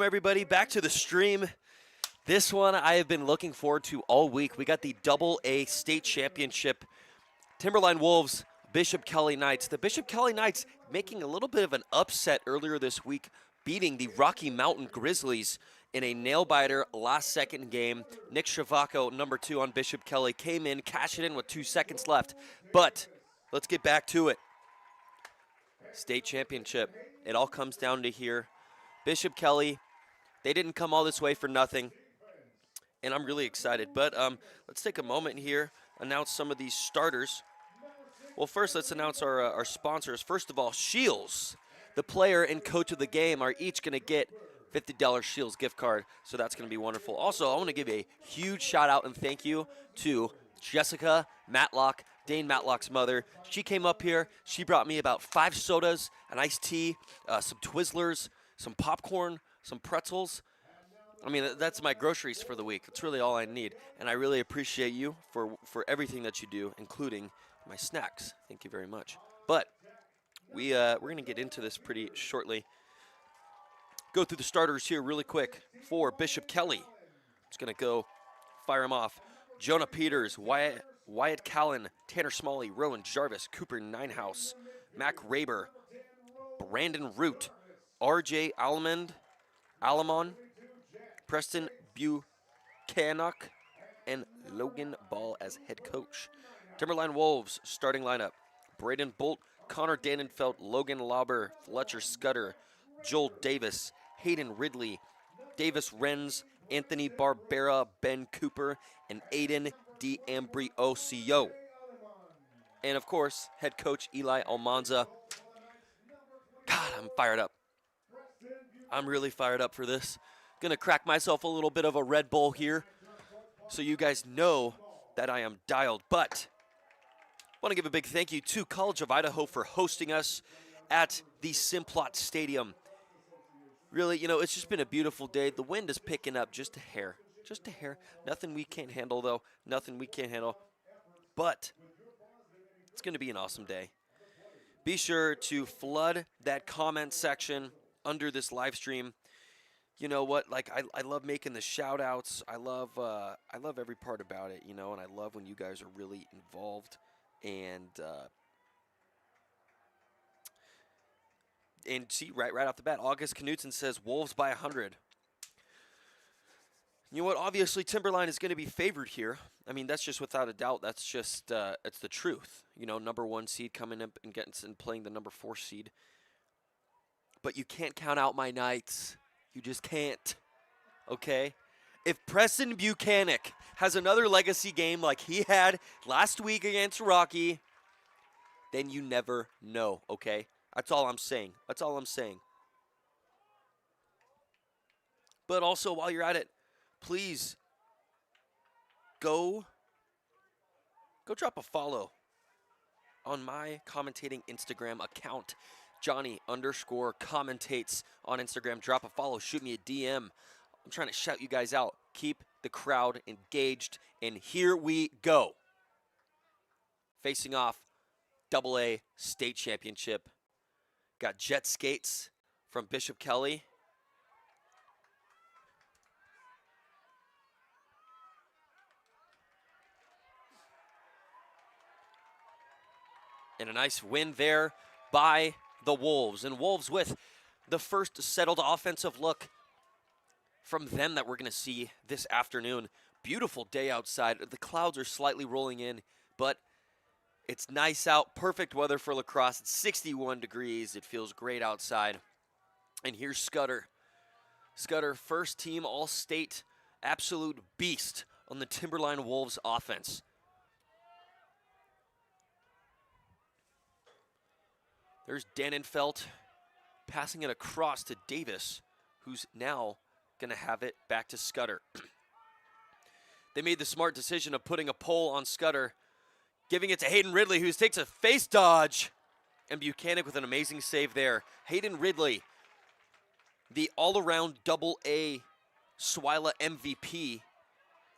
Everybody, back to the stream. This one I have been looking forward to all week. We got the AA State Championship. Timberline Wolves, Bishop Kelly Knights. The Bishop Kelly Knights making a little bit of an upset earlier this week, beating the Rocky Mountain Grizzlies in a nail-biter last-second game. Nick Shavako, number 2 on Bishop Kelly, came in, cashed it in with 2 seconds left. But let's get back to it. State Championship. It all comes down to here. Bishop Kelly, they didn't come all this way for nothing, and I'm really excited. But let's take a moment here, announce some of these starters. Well, first, let's announce our sponsors. First of all, Shields, the player and coach of the game, are each going to get $50 Shields gift card, so that's going to be wonderful. Also, I want to give a huge shout-out and thank you to Jessica Matlock, Dane Matlock's mother. She came up here. She brought me about 5 sodas, an iced tea, some Twizzlers, some popcorn, some pretzels. I mean, that's my groceries for the week. That's really all I need. And I really appreciate you for everything that you do, including my snacks. Thank you very much. But we're going to get into this pretty shortly. Go through the starters here really quick for Bishop Kelly. Just going to go fire them off. Jonah Peters, Wyatt Callan, Tanner Smalley, Rowan Jarvis, Cooper Ninehouse, Mac Raber, Brandon Root, RJ Alamon, Preston Buchanan, and Logan Ball as head coach. Timberline Wolves starting lineup: Braden Bolt, Connor Dannenfeld, Logan Lauber, Fletcher Scudder, Joel Davis, Hayden Ridley, Davis Renz, Anthony Barbera, Ben Cooper, and Aiden D'Ambrosio. And of course, head coach Eli Almanza. God, I'm fired up. I'm really fired up for this. Gonna crack myself a little bit of a Red Bull here so you guys know that I am dialed. But I want to give a big thank you to College of Idaho for hosting us at the Simplot Stadium. Really, it's just been a beautiful day. The wind is picking up just a hair. Just a hair. Nothing we can't handle, though. Nothing we can't handle. But it's going to be an awesome day. Be sure to flood that comment section under this live stream. You know what? Like, I love making the shout outs. I love every part about it, and I love when you guys are really involved. And see, right off the bat, August Knutson says Wolves by 100. You know what? Obviously, Timberline is going to be favored here. I mean, that's just without a doubt. That's just it's the truth. Number 1 seed coming up and playing the number 4 seed. But you can't count out my Knights. You just can't. Okay? If Preston Buchanan has another legacy game like he had last week against Rocky, then you never know. Okay? That's all I'm saying. That's all I'm saying. But also, while you're at it, please go drop a follow on my commentating Instagram account. Johnny_commentates on Instagram. Drop a follow. Shoot me a DM. I'm trying to shout you guys out. Keep the crowd engaged. And here we go. Facing off, AA State Championship. Got jet skates from Bishop Kelly. And a nice win there by the Wolves. And Wolves with the first settled offensive look from them that we're going to see this afternoon. Beautiful day outside. The clouds are slightly rolling in, but it's nice out. Perfect weather for lacrosse. It's 61 degrees. It feels great outside. And here's Scudder. Scudder, first team All-State, absolute beast on the Timberline Wolves offense. There's Dannenfeld passing it across to Davis, who's now going to have it back to Scudder. They made the smart decision of putting a pole on Scudder, giving it to Hayden Ridley, who takes a face dodge, and Buchanan with an amazing save there. Hayden Ridley, the all-around AA SWILA MVP.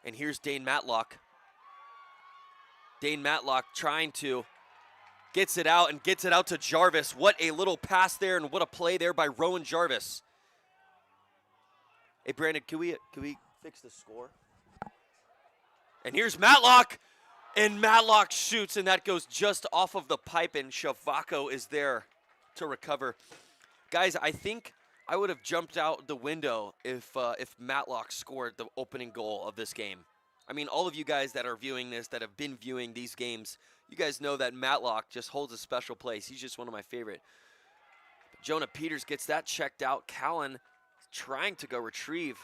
And here's Dane Matlock. Dane Matlock trying to gets it out and gets it out to Jarvis. What a little pass there and what a play there by Rowan Jarvis. Hey, Brandon, can we fix the score? And here's Matlock, and Matlock shoots, and that goes just off of the pipe, and Shavako is there to recover. Guys, I think I would have jumped out the window if Matlock scored the opening goal of this game. I mean, all of you guys that are viewing this, that have been viewing these games, you guys know that Matlock just holds a special place. He's just one of my favorite. But Jonah Peters gets that checked out. Callan trying to go retrieve,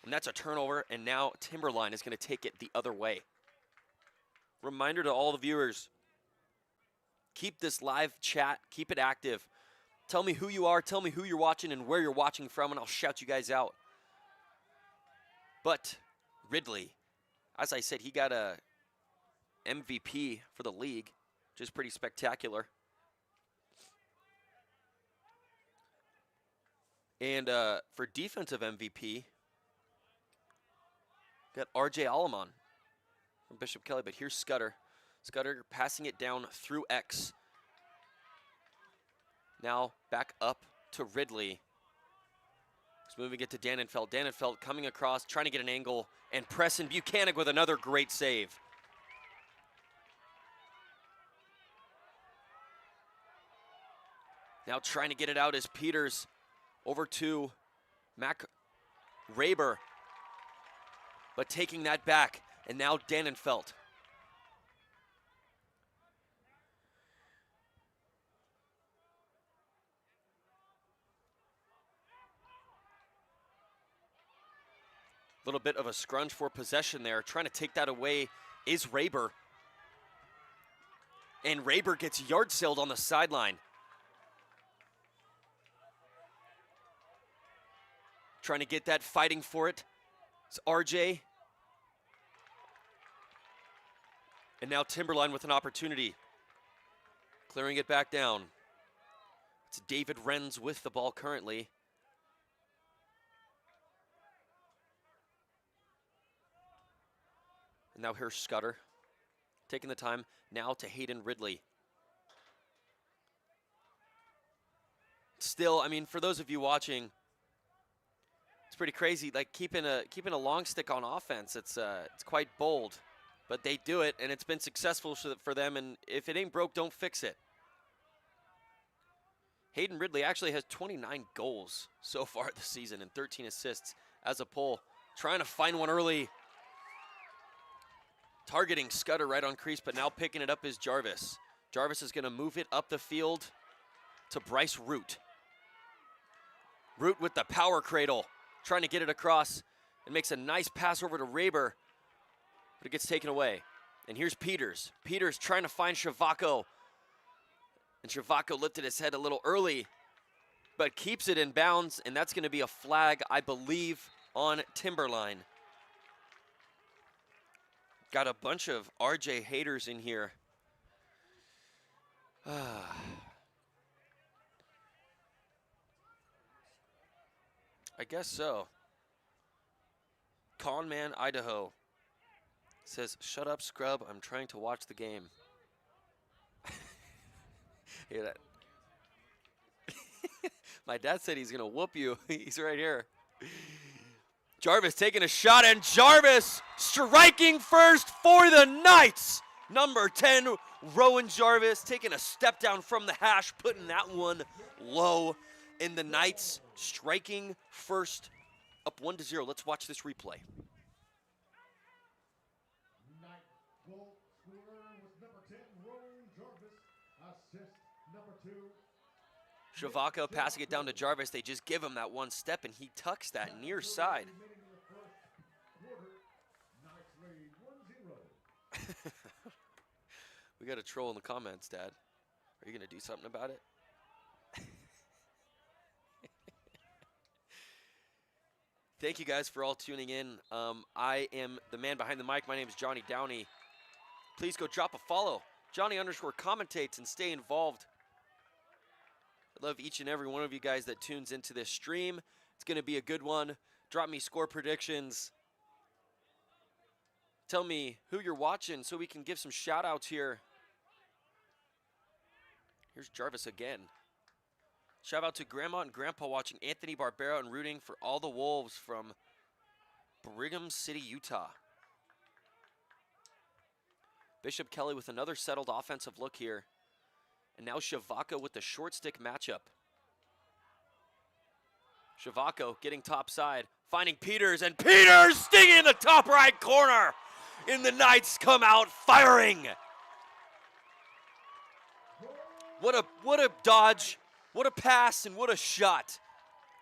and that's a turnover, and now Timberline is going to take it the other way. Reminder to all the viewers, keep this live chat, keep it active. Tell me who you are, tell me who you're watching and where you're watching from, and I'll shout you guys out. But Ridley, as I said, he got a MVP for the league, which is pretty spectacular. And for defensive MVP, got R.J. Alleman from Bishop Kelly, but here's Scudder. Scudder passing it down through X. Now back up to Ridley. He's moving it to Dannenfeld. Dannenfeld coming across, trying to get an angle, and Preston Buchanan with another great save. Now trying to get it out is Peters over to Mac Raber, but taking that back, and now Dannenfeld. Little bit of a scrunch for possession there. Trying to take that away is Raber. And Raber gets yard sailed on the sideline. Trying to get that, fighting for it. It's RJ. And now Timberline with an opportunity. Clearing it back down. It's David Renz with the ball currently. And now here's Scudder. Taking the time now to Hayden Ridley. Still, I mean, for those of you watching, it's pretty crazy. Like keeping a long stick on offense, it's quite bold, but they do it, and it's been successful for them. And if it ain't broke, don't fix it. Hayden Ridley actually has 29 goals so far this season and 13 assists as a Pole. Trying to find one early. Targeting Scudder right on crease, but now picking it up is Jarvis. Jarvis is going to move it up the field to Bryce Root. Root with the power cradle, trying to get it across, and makes a nice pass over to Raber, but it gets taken away. And here's Peters. Peters trying to find Shavako, and Shavako lifted his head a little early, but keeps it in bounds, and that's going to be a flag, I believe, on Timberline. Got a bunch of RJ haters in here. I guess so. Conman, Idaho says, "Shut up, scrub. I'm trying to watch the game." Hear that? My dad said he's going to whoop you. He's right here. Jarvis taking a shot, and Jarvis striking first for the Knights. Number 10, Rowan Jarvis taking a step down from the hash, putting that one low. And the Knights striking first, up 1-0. Let's watch this replay. Knight goal scorer was number 10, Rowan Jarvis. Assist number 2. Shavako passing it down to Jarvis. They just give him that one step, and he tucks that near side. We got a troll in the comments, Dad. Are you going to do something about it? Thank you guys for all tuning in. I am the man behind the mic. My name is Johnny Downey. Please go drop a follow. Johnny_commentates and stay involved. I love each and every one of you guys that tunes into this stream. It's going to be a good one. Drop me score predictions. Tell me who you're watching so we can give some shout outs here. Here's Jarvis again. Shout out to Grandma and Grandpa watching Anthony Barbera and rooting for all the Wolves from Brigham City, Utah. Bishop Kelly with another settled offensive look here. And now Shavako with the short stick matchup. Shavako getting top side, finding Peters, and Peters stinging in the top right corner. And the Knights come out firing. What a dodge, what a pass, and what a shot.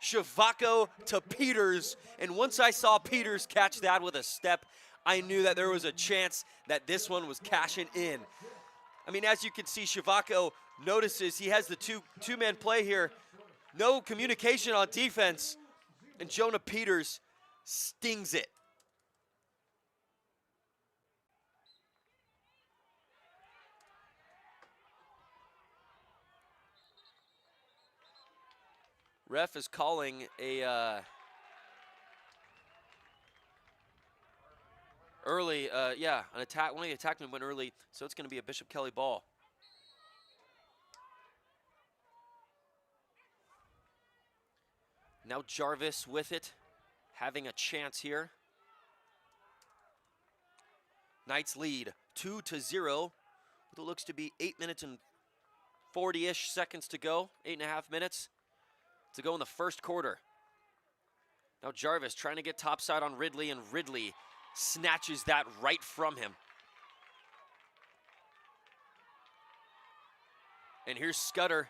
Shavako to Peters, and once I saw Peters catch that with a step, I knew that there was a chance that this one was cashing in. I mean, as you can see, Shavako notices he has the two-man play here. No communication on defense, and Jonah Peters stings it. Ref is calling a one of the attackmen went early, so it's going to be a Bishop Kelly ball. Now Jarvis with it, having a chance here. Knights lead 2-0, with what looks to be 8 minutes and 40-ish seconds to go, 8.5 minutes to go in the first quarter. Now Jarvis trying to get topside on Ridley, and Ridley snatches that right from him. And here's Scudder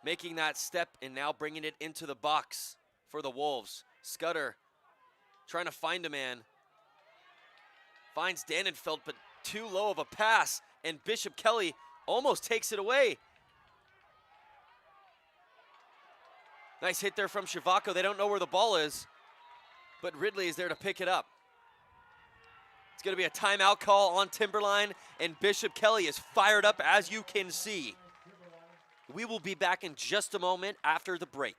making that step and now bringing it into the box for the Wolves. Scudder trying to find a man. Finds Dannenfeld, but too low of a pass, and Bishop Kelly almost takes it away. Nice hit there from Shavako. They don't know where the ball is, but Ridley is there to pick it up. It's going to be a timeout call on Timberline, and Bishop Kelly is fired up, as you can see. We will be back in just a moment after the break.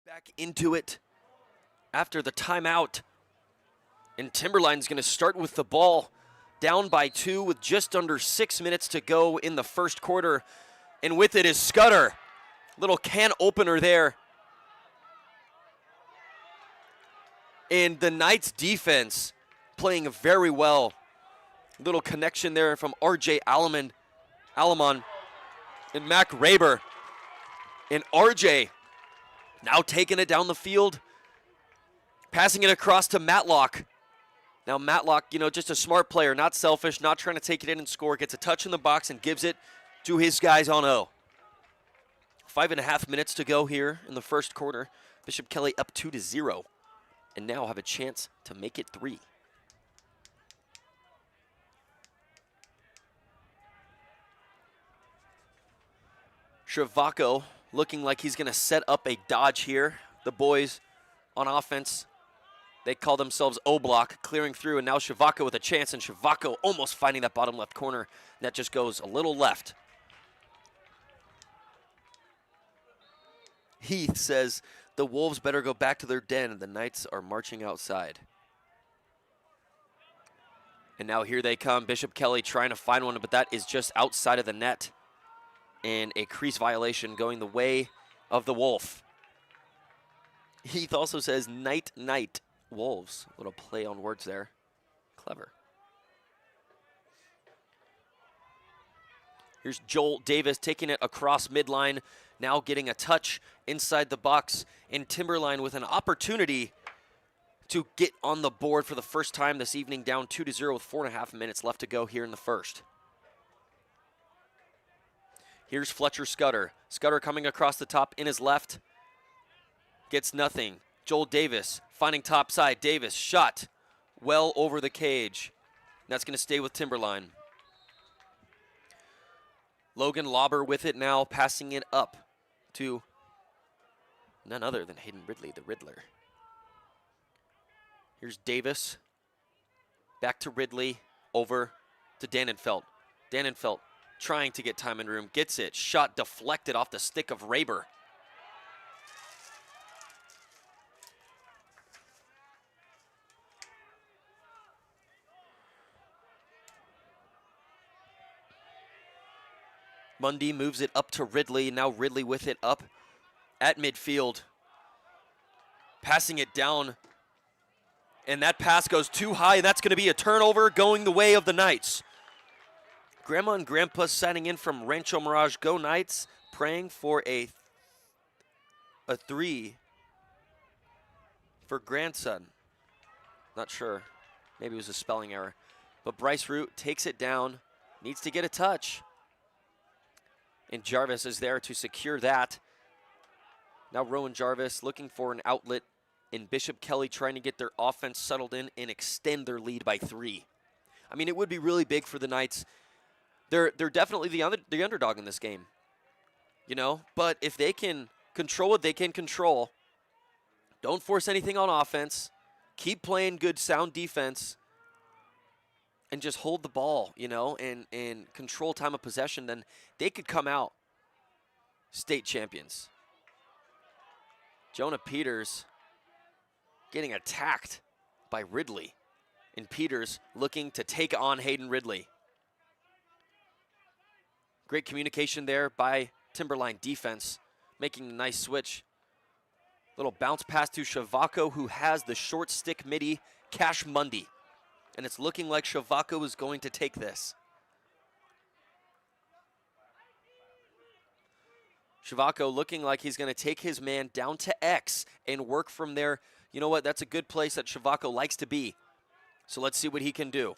Back into it after the timeout. And Timberline's going to start with the ball, down by 2 with just under 6 minutes to go in the first quarter. And with it is Scudder. Little can opener there. And the Knights defense playing very well. Little connection there from RJ Alamon and Mac Raber. And RJ now taking it down the field, passing it across to Matlock. Now Matlock, just a smart player, not selfish, not trying to take it in and score, gets a touch in the box and gives it to his guys on O. 5.5 minutes to go here in the first quarter. Bishop Kelly up 2-0, and now have a chance to make it 3. Shavako looking like he's going to set up a dodge here. The boys on offense, they call themselves O-block, clearing through, and now Shavako with a chance, and Shavako almost finding that bottom left corner. That just goes a little left. Heath says the Wolves better go back to their den. The Knights are marching outside. And now here they come. Bishop Kelly trying to find one, but that is just outside of the net. And a crease violation going the way of the Wolf. Heath also says, night, night, Wolves. A little play on words there. Clever. Here's Joel Davis taking it across midline, now getting a touch inside the box, and Timberline with an opportunity to get on the board for the first time this evening, down 2-0 with 4.5 minutes left to go here in the first. Here's Fletcher Scudder. Scudder coming across the top in his left. Gets nothing. Joel Davis finding top side. Davis shot well over the cage. That's going to stay with Timberline. Logan Lauber with it now, passing it up to none other than Hayden Ridley, the Riddler. Here's Davis. Back to Ridley. Over to Dannenfeld. Dannenfeld trying to get time and room. Gets it. Shot deflected off the stick of Raber. Mundy moves it up to Ridley. Now Ridley with it up at midfield. Passing it down. And that pass goes too high. That's going to be a turnover going the way of the Knights. Grandma and Grandpa signing in from Rancho Mirage. Go Knights. Praying for a 3 for grandson. Not sure. Maybe it was a spelling error. But Bryce Root takes it down. Needs to get a touch. And Jarvis is there to secure that. Now Rowan Jarvis looking for an outlet. And Bishop Kelly trying to get their offense settled in and extend their lead by 3. I mean, it would be really big for the Knights. They're definitely the underdog in this game, you know. But if they can control what they can control, don't force anything on offense, keep playing good, sound defense, and just hold the ball, you know, and control time of possession, then they could come out state champions. Jonah Peters getting attacked by Ridley. And Peters looking to take on Hayden Ridley. Great communication there by Timberline defense, making a nice switch. Little bounce pass to Shavako, who has the short stick midi, Cash Mundy. And it's looking like Shavako is going to take this. Shavako looking like he's going to take his man down to X and work from there. You know what? That's a good place that Shavako likes to be. So let's see what he can do.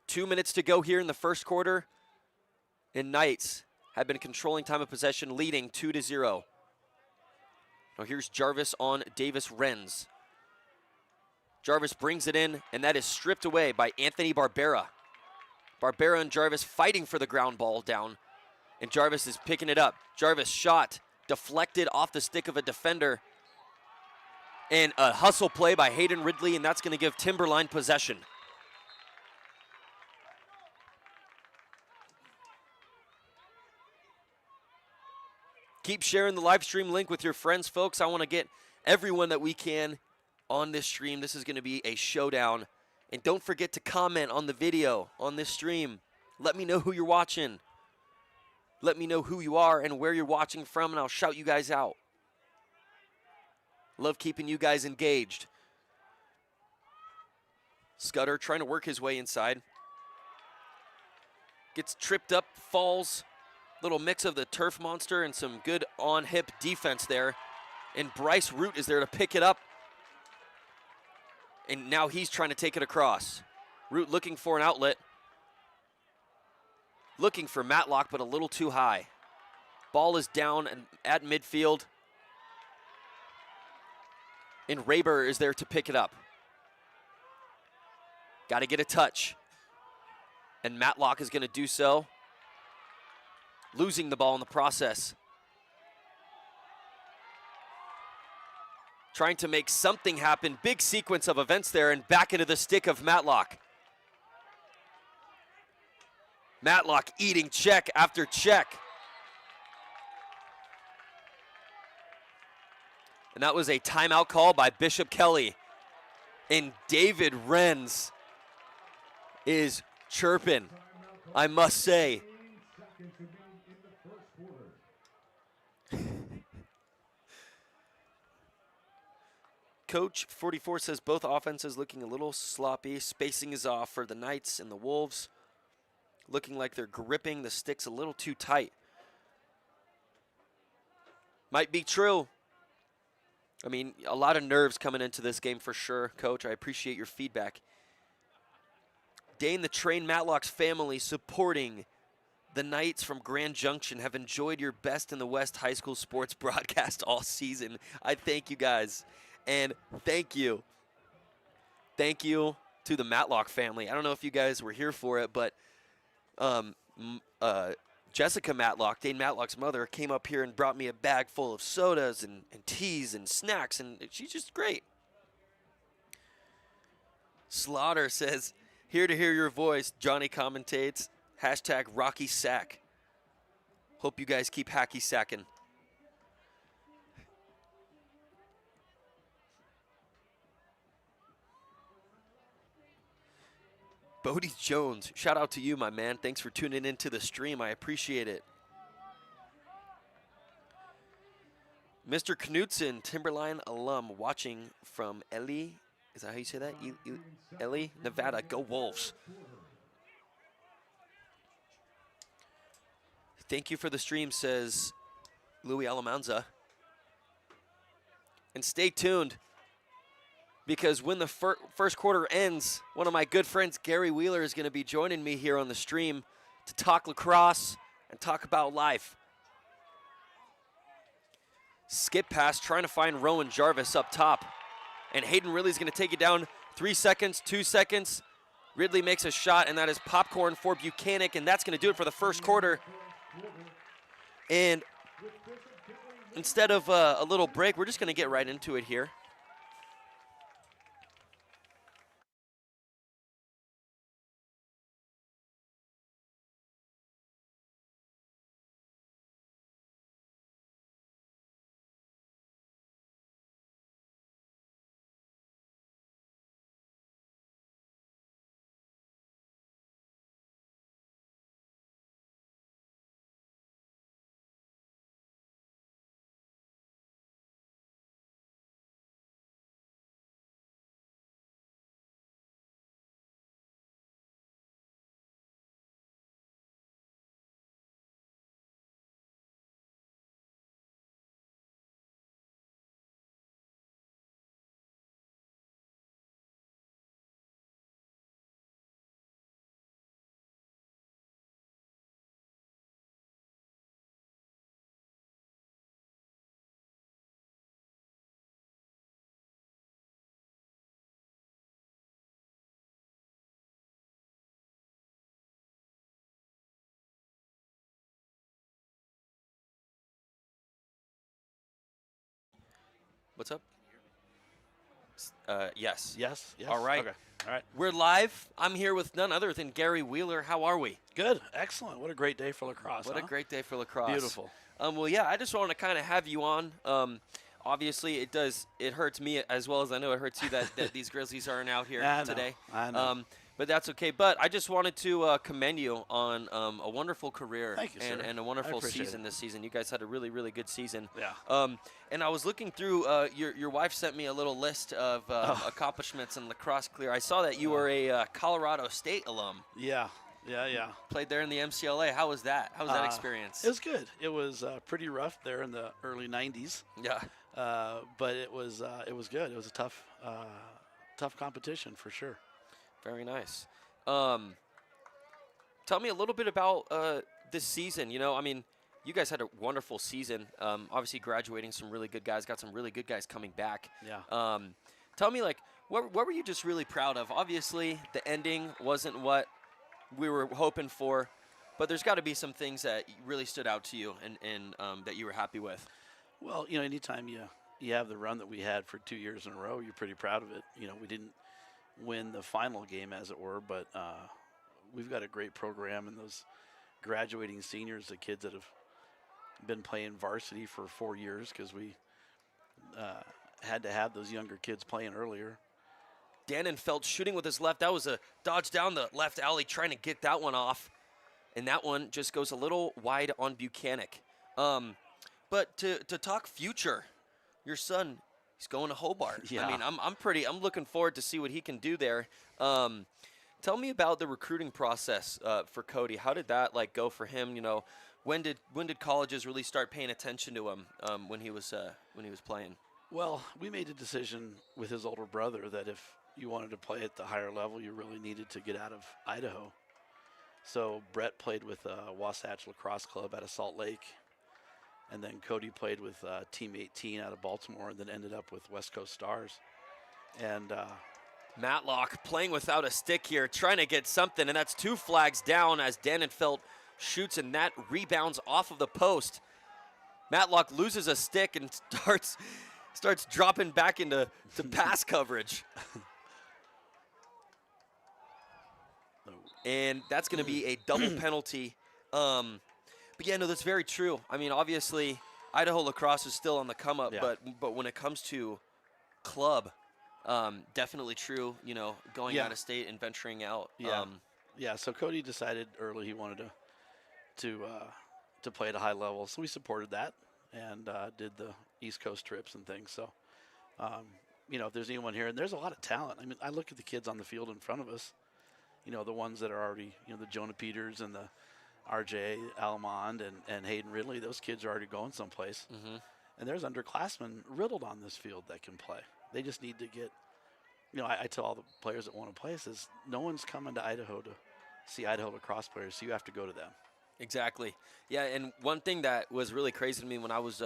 2 minutes to go here in the first quarter. And Knights have been controlling time of possession, leading 2-0. Now here's Jarvis on Davis Renz. Jarvis brings it in, and that is stripped away by Anthony Barbera. Barbera and Jarvis fighting for the ground ball down. And Jarvis is picking it up. Jarvis shot, deflected off the stick of a defender. And a hustle play by Hayden Ridley, and that's going to give Timberline possession. Keep sharing the live stream link with your friends, folks. I want to get everyone that we can on this stream. This is going to be a showdown. And don't forget to comment on the video on this stream. Let me know who you're watching. Let me know who you are and where you're watching from, and I'll shout you guys out. Love keeping you guys engaged. Scudder trying to work his way inside. Gets tripped up, falls. Little mix of the turf monster and some good on-hip defense there. And Bryce Root is there to pick it up. And now he's trying to take it across. Root looking for an outlet. Looking for Matlock, but a little too high. Ball is down and at midfield. And Raber is there to pick it up. Got to get a touch. And Matlock is going to do so. Losing the ball in the process. Trying to make something happen. Big sequence of events there, and back into the stick of Matlock. Matlock eating check after check. And that was a timeout call by Bishop Kelly. And David Renz is chirping, I must say. 15 seconds remaining in the first quarter. Coach 44 says both offenses looking a little sloppy. Spacing is off for the Knights and the Wolves. Looking like they're gripping the sticks a little too tight. Might be true. I mean, a lot of nerves coming into this game for sure, Coach. I appreciate your feedback. Dane the Train Matlock's family supporting the Knights from Grand Junction have enjoyed your Best in the West high school sports broadcast all season. I thank you guys. And thank you. Thank you to the Matlock family. I don't know if you guys were here for it, but Jessica Matlock, Dane Matlock's mother, came up here and brought me a bag full of sodas and teas and snacks, and she's just great. Slaughter says, here to hear your voice, Johnny commentates. Hashtag Rocky Sack. Hope you guys keep hacky sacking. Bodie Jones, shout out to you, my man. Thanks for tuning into the stream. I appreciate it. Mr. Knutson, Timberline alum, watching from Ely. Is that how you say that? Ely, Nevada. Go Wolves. Thank you for the stream, says Louis Alamanza. And stay tuned, because when the first quarter ends, one of my good friends, Gary Wheeler, is going to be joining me here on the stream to talk lacrosse and talk about life. Skip pass, trying to find Rowan Jarvis up top. And Hayden Ridley's going to take it down. 3 seconds, 2 seconds. Ridley makes a shot, and that is popcorn for Buchanan, and that's going to do it for the first quarter. And instead of a little break, we're just going to get right into it here. What's up? Yes. Yes. All right. Okay. All right. We're live. I'm here with none other than Gary Wheeler. How are we? Good. Excellent. What a great day for lacrosse. What a great day for lacrosse. Beautiful. Well, yeah, I just want to kind of have you on. Obviously, it hurts me as well as I know it hurts you that these Grizzlies aren't out here today. I know. But that's okay. But I just wanted to commend you on a wonderful career. Thank you, sir. And a wonderful appreciate season it. this season. You guys had a really, really good season. Yeah. And I was looking through, your wife sent me a little list of accomplishments in lacrosse clear. I saw that you were a Colorado State alum. Yeah. Played there in the MCLA. How was that? How was that experience? It was good. It was pretty rough there in the early 90s. Yeah. But it was good. It was a tough competition for sure. Very nice. Tell me a little bit about this season. You know, I mean, you guys had a wonderful season. Obviously, graduating some really good guys. Got some really good guys coming back. Yeah. Tell me, like, what were you just really proud of? Obviously, the ending wasn't what we were hoping for, but there's got to be some things that really stood out to you and that you were happy with. Well, you know, anytime you have the run that we had for 2 years in a row, you're pretty proud of it. You know, we didn't win the final game, as it were, but we've got a great program, and those graduating seniors, the kids that have been playing varsity for 4 years, because we had to have those younger kids playing earlier. Dannenfeld shooting with his left. That was a dodge down the left alley, trying to get that one off. And that one just goes a little wide on Buchanan. But to talk future, your son, he's going to Hobart. Yeah. I mean, I'm looking forward to see what he can do there. Tell me about the recruiting process for Cody. How did that go for him? You know, when did colleges really start paying attention to him when he was playing? Well, we made a decision with his older brother that if you wanted to play at the higher level, you really needed to get out of Idaho. So Brett played with Wasatch Lacrosse Club out of Salt Lake. And then Cody played with Team 18 out of Baltimore and then ended up with West Coast Stars. And Matlock playing without a stick here, trying to get something, and that's 2 flags down as Dannenfeld shoots, and that rebounds off of the post. Matlock loses a stick and starts dropping back into pass coverage. And that's going to be a double penalty. But yeah, no, that's very true. I mean, obviously, Idaho lacrosse is still on the come up, Yeah. but when it comes to club, definitely true. You know, going out of state and venturing out. Yeah, yeah. So Cody decided early he wanted to play at a high level, so we supported that and did the East Coast trips and things. So, you know, if there's anyone here, and there's a lot of talent. I mean, I look at the kids on the field in front of us. You know, the ones that are already, you know, the Jonah Peters and the RJ Almond and Hayden Ridley, those kids are already going someplace. Mm-hmm. And there's underclassmen riddled on this field that can play. They just need to get, you know, I tell all the players that want to play, says no one's coming to Idaho to see Idaho lacrosse players, so you have to go to them. Exactly. Yeah, and one thing that was really crazy to me when I was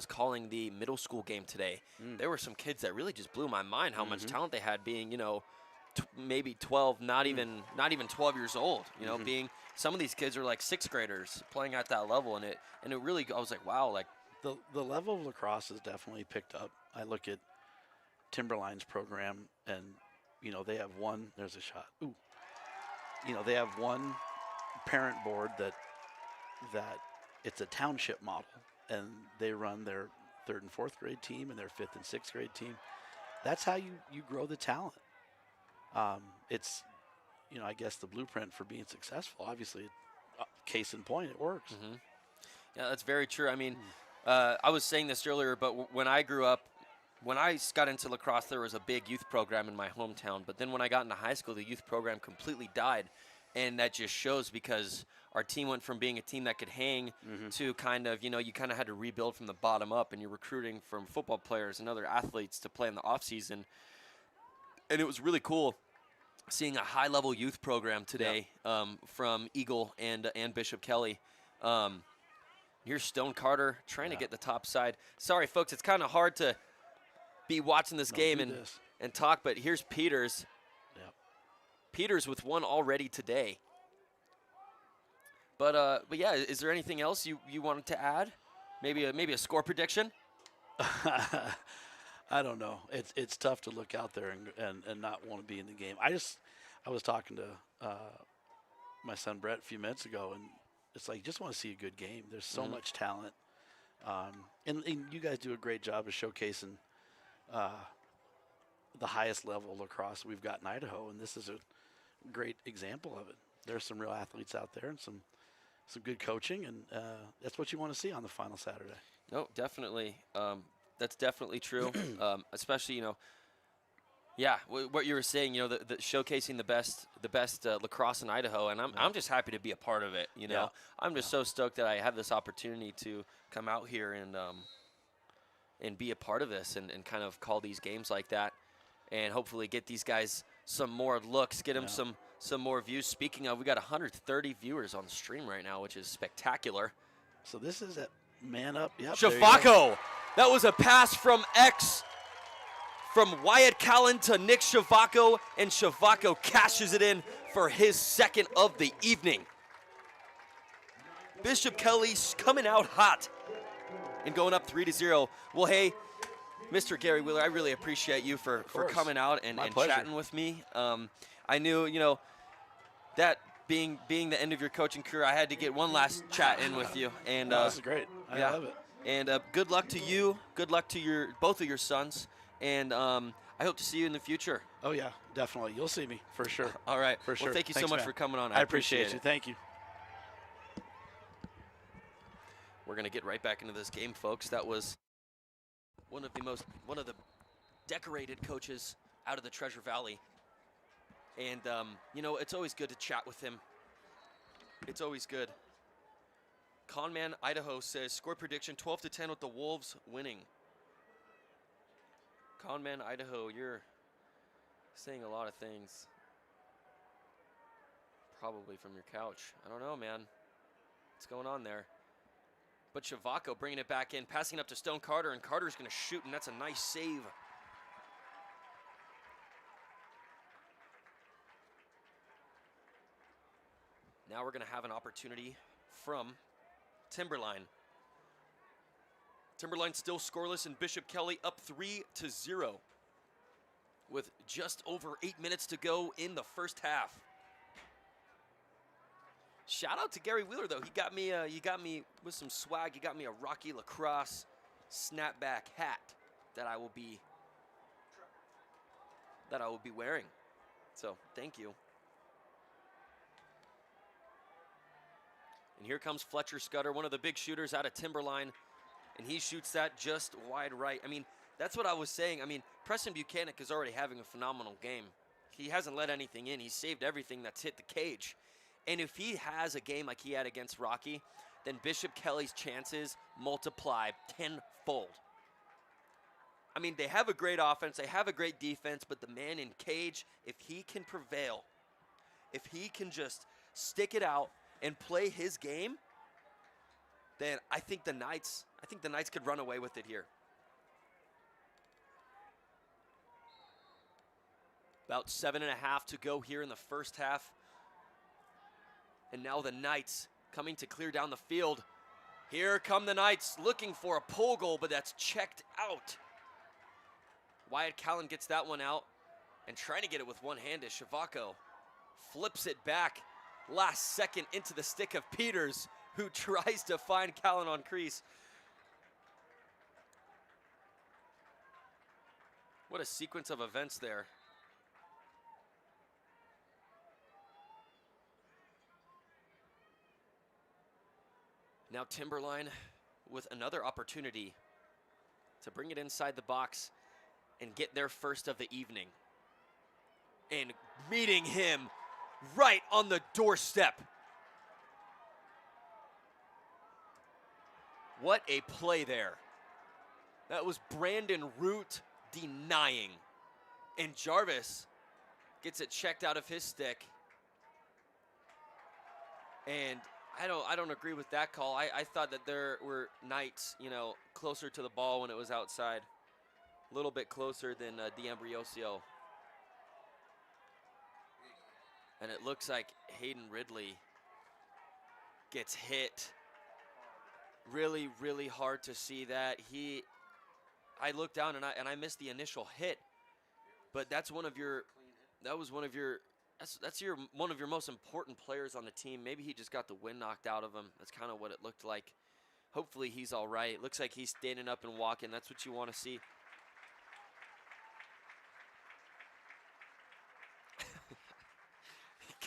calling the middle school game today, there were some kids that really just blew my mind how much talent they had, being, you know, maybe 12, not even 12 years old. You know, being some of these kids are like 6th graders playing at that level, and it really, I was like, wow, like the level of lacrosse has definitely picked up. I look at Timberline's program, and you know they have one. There's a shot. Ooh, you know they have one parent board that it's a township model, and they run their 3rd and 4th grade team and their 5th and 6th grade team. That's how you grow the talent. It's, you know, I guess the blueprint for being successful. Obviously, case in point, it works. Yeah, that's very true. I mean, I was saying this earlier, but when I grew up, when I got into lacrosse, there was a big youth program in my hometown. But then when I got into high school, the youth program completely died. And that just shows because our team went from being a team that could hang to kind of, you know, you kind of had to rebuild from the bottom up, and you're recruiting from football players and other athletes to play in the offseason. And it was really cool seeing a high-level youth program today from Eagle and Bishop Kelly. Here's Stone Carter trying to get the top side. Sorry, folks, it's kind of hard to be watching this game and talk, but here's Peters. Peters with one already today. But yeah, is there anything else you wanted to add? Maybe a score prediction? I don't know. It's tough to look out there and not want to be in the game. I was talking to my son Brett a few minutes ago, and it's like, you just want to see a good game. There's so much talent. And you guys do a great job of showcasing the highest level of lacrosse we've got in Idaho, and this is a great example of it. There's some real athletes out there and some good coaching, and that's what you want to see on the final Saturday. No, definitely. That's definitely true. Especially, you know, yeah, what you were saying, you know, the showcasing the best lacrosse in Idaho, and I'm just happy to be a part of it. You know, I'm just so stoked that I have this opportunity to come out here and be a part of this and kind of call these games like that, and hopefully get these guys some more looks, get them some more views. Speaking of, we got 130 viewers on the stream right now, which is spectacular. So this is a man up. Yep, Shavako. That was a pass from Wyatt Callan to Nick Shavako, and Shavako cashes it in for his 2nd of the evening. Bishop Kelly's coming out hot and going up 3-0. Well, hey, Mr. Gary Wheeler, I really appreciate you for coming out and chatting with me. I knew, you know, that being the end of your coaching career, I had to get one last chat in with you. And this is great. I love it. And good luck to you. Good luck to both of your sons. And I I hope to see you in the future. Oh, yeah, definitely. You'll see me for sure. All right. For sure. Well, thank you Thanks, so much man. for coming on. I appreciate you. Thank you. We're going to get right back into this game, folks. That was one of the decorated coaches out of the Treasure Valley. And, you know, it's always good to chat with him. It's always good. Conman Idaho says, score prediction 12-10 with the Wolves winning. Conman Idaho, you're saying a lot of things. Probably from your couch. I don't know, man. What's going on there? But Shavako bringing it back in, passing it up to Stone Carter, and Carter's going to shoot, and that's a nice save. Now we're going to have an opportunity from Timberline. Timberline still scoreless, and Bishop Kelly up 3-0 with just over 8 minutes to go in the first half. Shout out to Gary Wheeler though. He got me with some swag. He got me a Rocky Lacrosse snapback hat that I will be wearing. So thank you. And here comes Fletcher Scudder, one of the big shooters out of Timberline, and he shoots that just wide right. I mean, that's what I was saying. I mean, Preston Buchanan is already having a phenomenal game. He hasn't let anything in. He's saved everything that's hit the cage. And if he has a game like he had against Rocky, then Bishop Kelly's chances multiply tenfold. I mean, they have a great offense, they have a great defense, but the man in cage, if he can prevail, if he can just stick it out and play his game, then I think the Knights could run away with it here. About 7.5 to go here in the first half. And now the Knights coming to clear down the field. Here come the Knights looking for a pole goal, but that's checked out. Wyatt Callan gets that one out and trying to get it with one hand as Shavako flips it back last second into the stick of Peters, who tries to find Callan on crease. What a sequence of events there. Now Timberline with another opportunity to bring it inside the box and get their first of the evening. And meeting him right on the doorstep. What a play there. That was Brandon Root denying. And Jarvis gets it checked out of his stick. And I don't agree with that call. I thought that there were Knights, you know, closer to the ball when it was outside. A little bit closer than D'Ambrosio. And it looks like Hayden Ridley gets hit. Really, really hard to see that. I looked down and I missed the initial hit. But that's one of your most important players on the team. Maybe he just got the wind knocked out of him. That's kind of what it looked like. Hopefully he's all right. Looks like he's standing up and walking. That's what you want to see.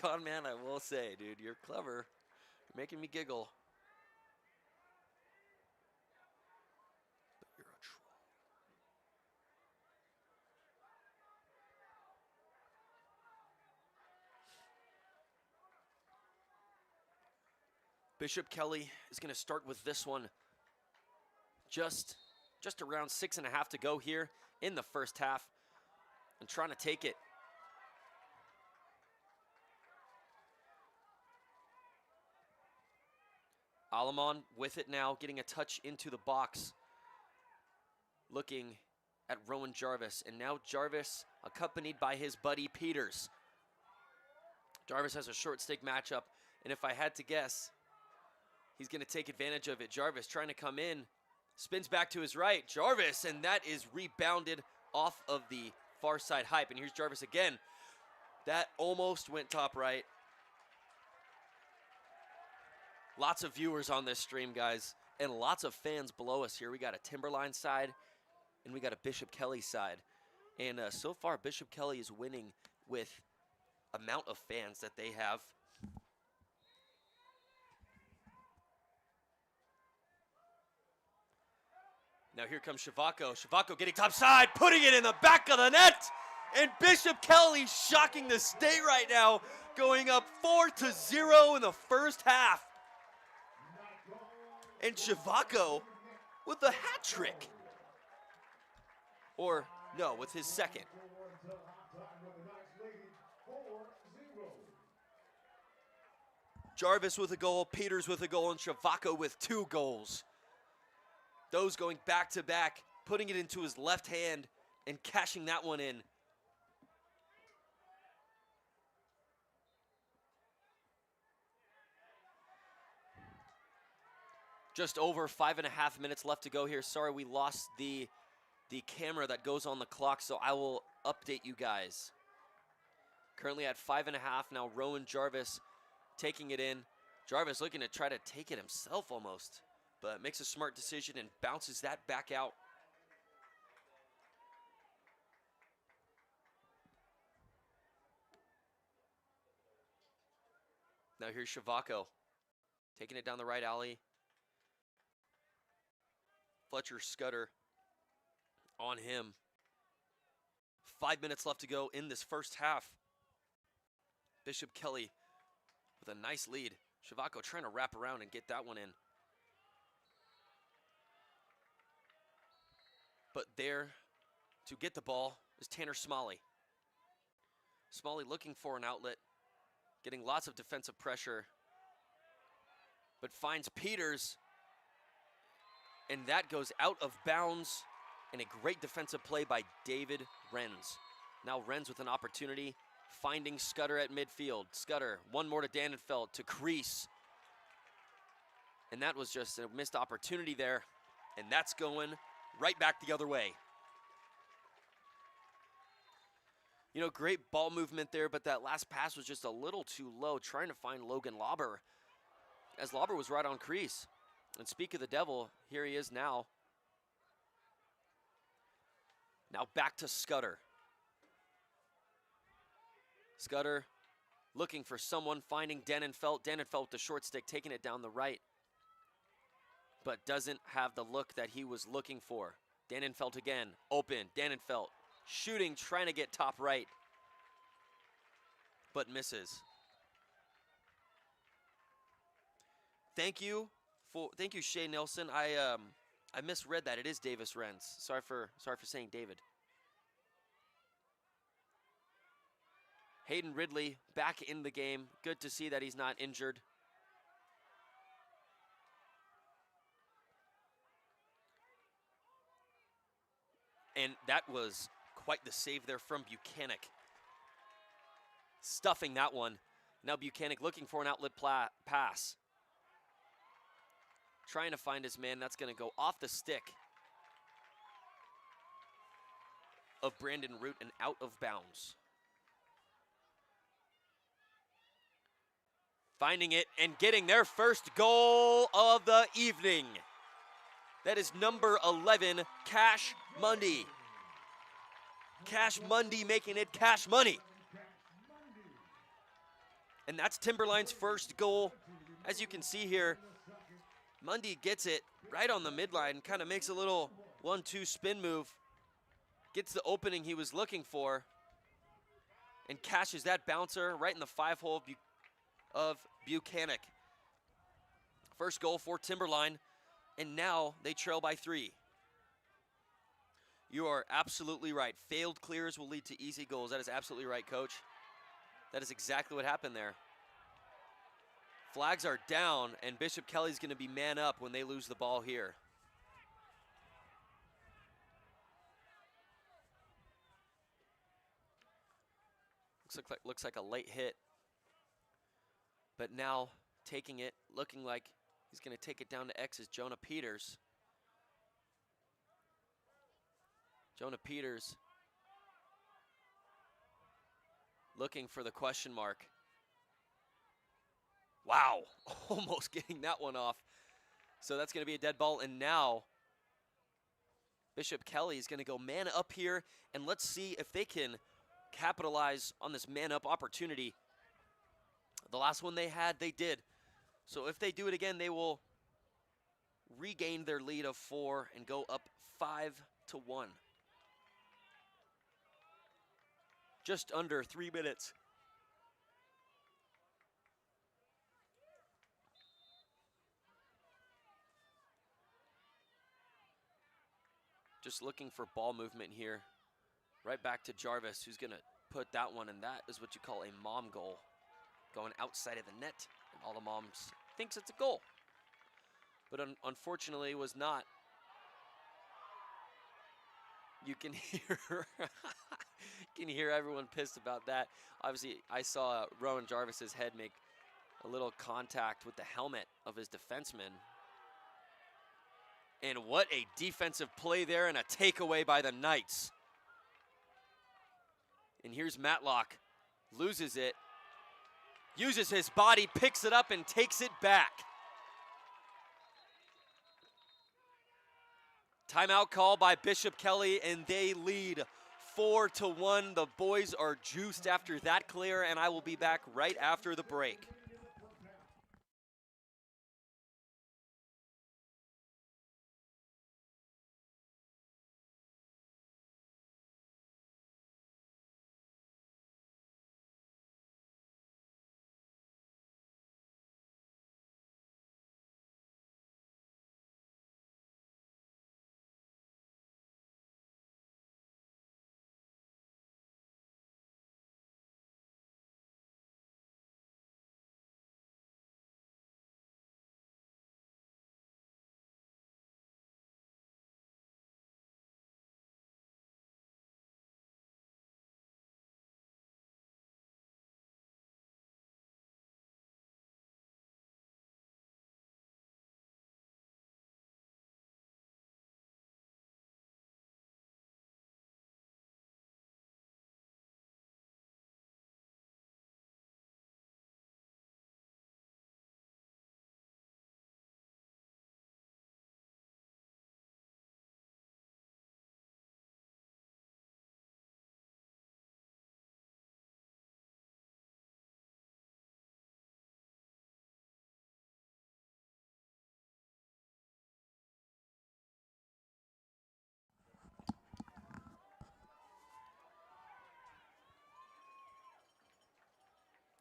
God, man, I will say, dude, you're clever. You're making me giggle. But you're a troll. Bishop Kelly is going to start with this one. Just around 6.5 to go here in the first half. And trying to take it. Alamon with it now, getting a touch into the box. Looking at Rowan Jarvis. And now Jarvis accompanied by his buddy Peters. Jarvis has a short stick matchup. And if I had to guess, he's going to take advantage of it. Jarvis trying to come in. Spins back to his right. Jarvis, and that is rebounded off of the far side hype. And here's Jarvis again. That almost went top right. Lots of viewers on this stream, guys, and lots of fans below us here. We got a Timberline side, and we got a Bishop Kelly side. And so far, Bishop Kelly is winning with amount of fans that they have. Now here comes Shavako. Shavako getting top side, putting it in the back of the net. And Bishop Kelly shocking the state right now, going up 4-0 in the first half. And Shavako with a hat trick. Or, no, with his second. Jarvis with a goal, Peters with a goal, and Shavako with 2 goals. Those going back to back, putting it into his left hand and cashing that one in. Just over 5.5 minutes left to go here. Sorry, we lost the camera that goes on the clock, so I will update you guys. Currently at 5.5 now. Rowan Jarvis taking it in. Jarvis looking to try to take it himself almost, but makes a smart decision and bounces that back out. Now here's Shavako taking it down the right alley. Fletcher Scudder on him. 5 minutes left to go in this first half. Bishop Kelly with a nice lead. Shavako trying to wrap around and get that one in. But there to get the ball is Tanner Smalley. Smalley looking for an outlet, getting lots of defensive pressure, but finds Peters, and that goes out of bounds, and a great defensive play by David Renz. Now Renz with an opportunity, finding Scudder at midfield. Scudder, one more to Dannenfeld, to crease. And that was just a missed opportunity there, and that's going right back the other way. You know, great ball movement there, but that last pass was just a little too low, trying to find Logan Lauber, as Lauber was right on crease. And speak of the devil, here he is now. Now back to Scudder. Scudder looking for someone, finding Dannenfeld. Dannenfeld with the short stick, taking it down the right, but doesn't have the look that he was looking for. Dannenfeld again, open. Dannenfeld shooting, trying to get top right, but misses. Thank you, Shay Nelson. I misread that. It is Davis Renz. Sorry for saying David. Hayden Ridley back in the game. Good to see that he's not injured. And that was quite the save there from Buchanan. Stuffing that one. Now Buchanan looking for an outlet pass. Trying to find his man. That's going to go off the stick of Brandon Root and out of bounds. Finding it and getting their first goal of the evening. That is number 11, Cash Mundy. Cash Mundy making it Cash Money. And that's Timberline's first goal. As you can see here, Mundy gets it right on the midline, kind of makes a little 1-2 spin move, gets the opening he was looking for, and cashes that bouncer right in the 5-hole of Buchanan. First goal for Timberline, and now they trail by 3. You are absolutely right. Failed clears will lead to easy goals. That is absolutely right, Coach. That is exactly what happened there. Flags are down, and Bishop Kelly's going to be man up when they lose the ball here. Looks like a late hit. But now taking it, looking like he's going to take it down to X is Jonah Peters. Jonah Peters looking for the question mark. Wow, almost getting that one off. So that's going to be a dead ball, and now Bishop Kelly is going to go man up here, and let's see if they can capitalize on this man up opportunity. The last one they had, they did. So if they do it again, they will regain their lead of 4 and go up 5-1. Just under 3 minutes. Just looking for ball movement here. Right back to Jarvis, who's going to put that one, and that is what you call a mom goal. Going outside of the net, and all the moms thinks it's a goal. But unfortunately, it was not. You can hear everyone pissed about that. Obviously, I saw Rowan Jarvis's head make a little contact with the helmet of his defenseman. And what a defensive play there, and a takeaway by the Knights. And here's Matlock, loses it, uses his body, picks it up, and takes it back. Timeout call by Bishop Kelly, and they lead 4-1. The boys are juiced after that clear, and I will be back right after the break.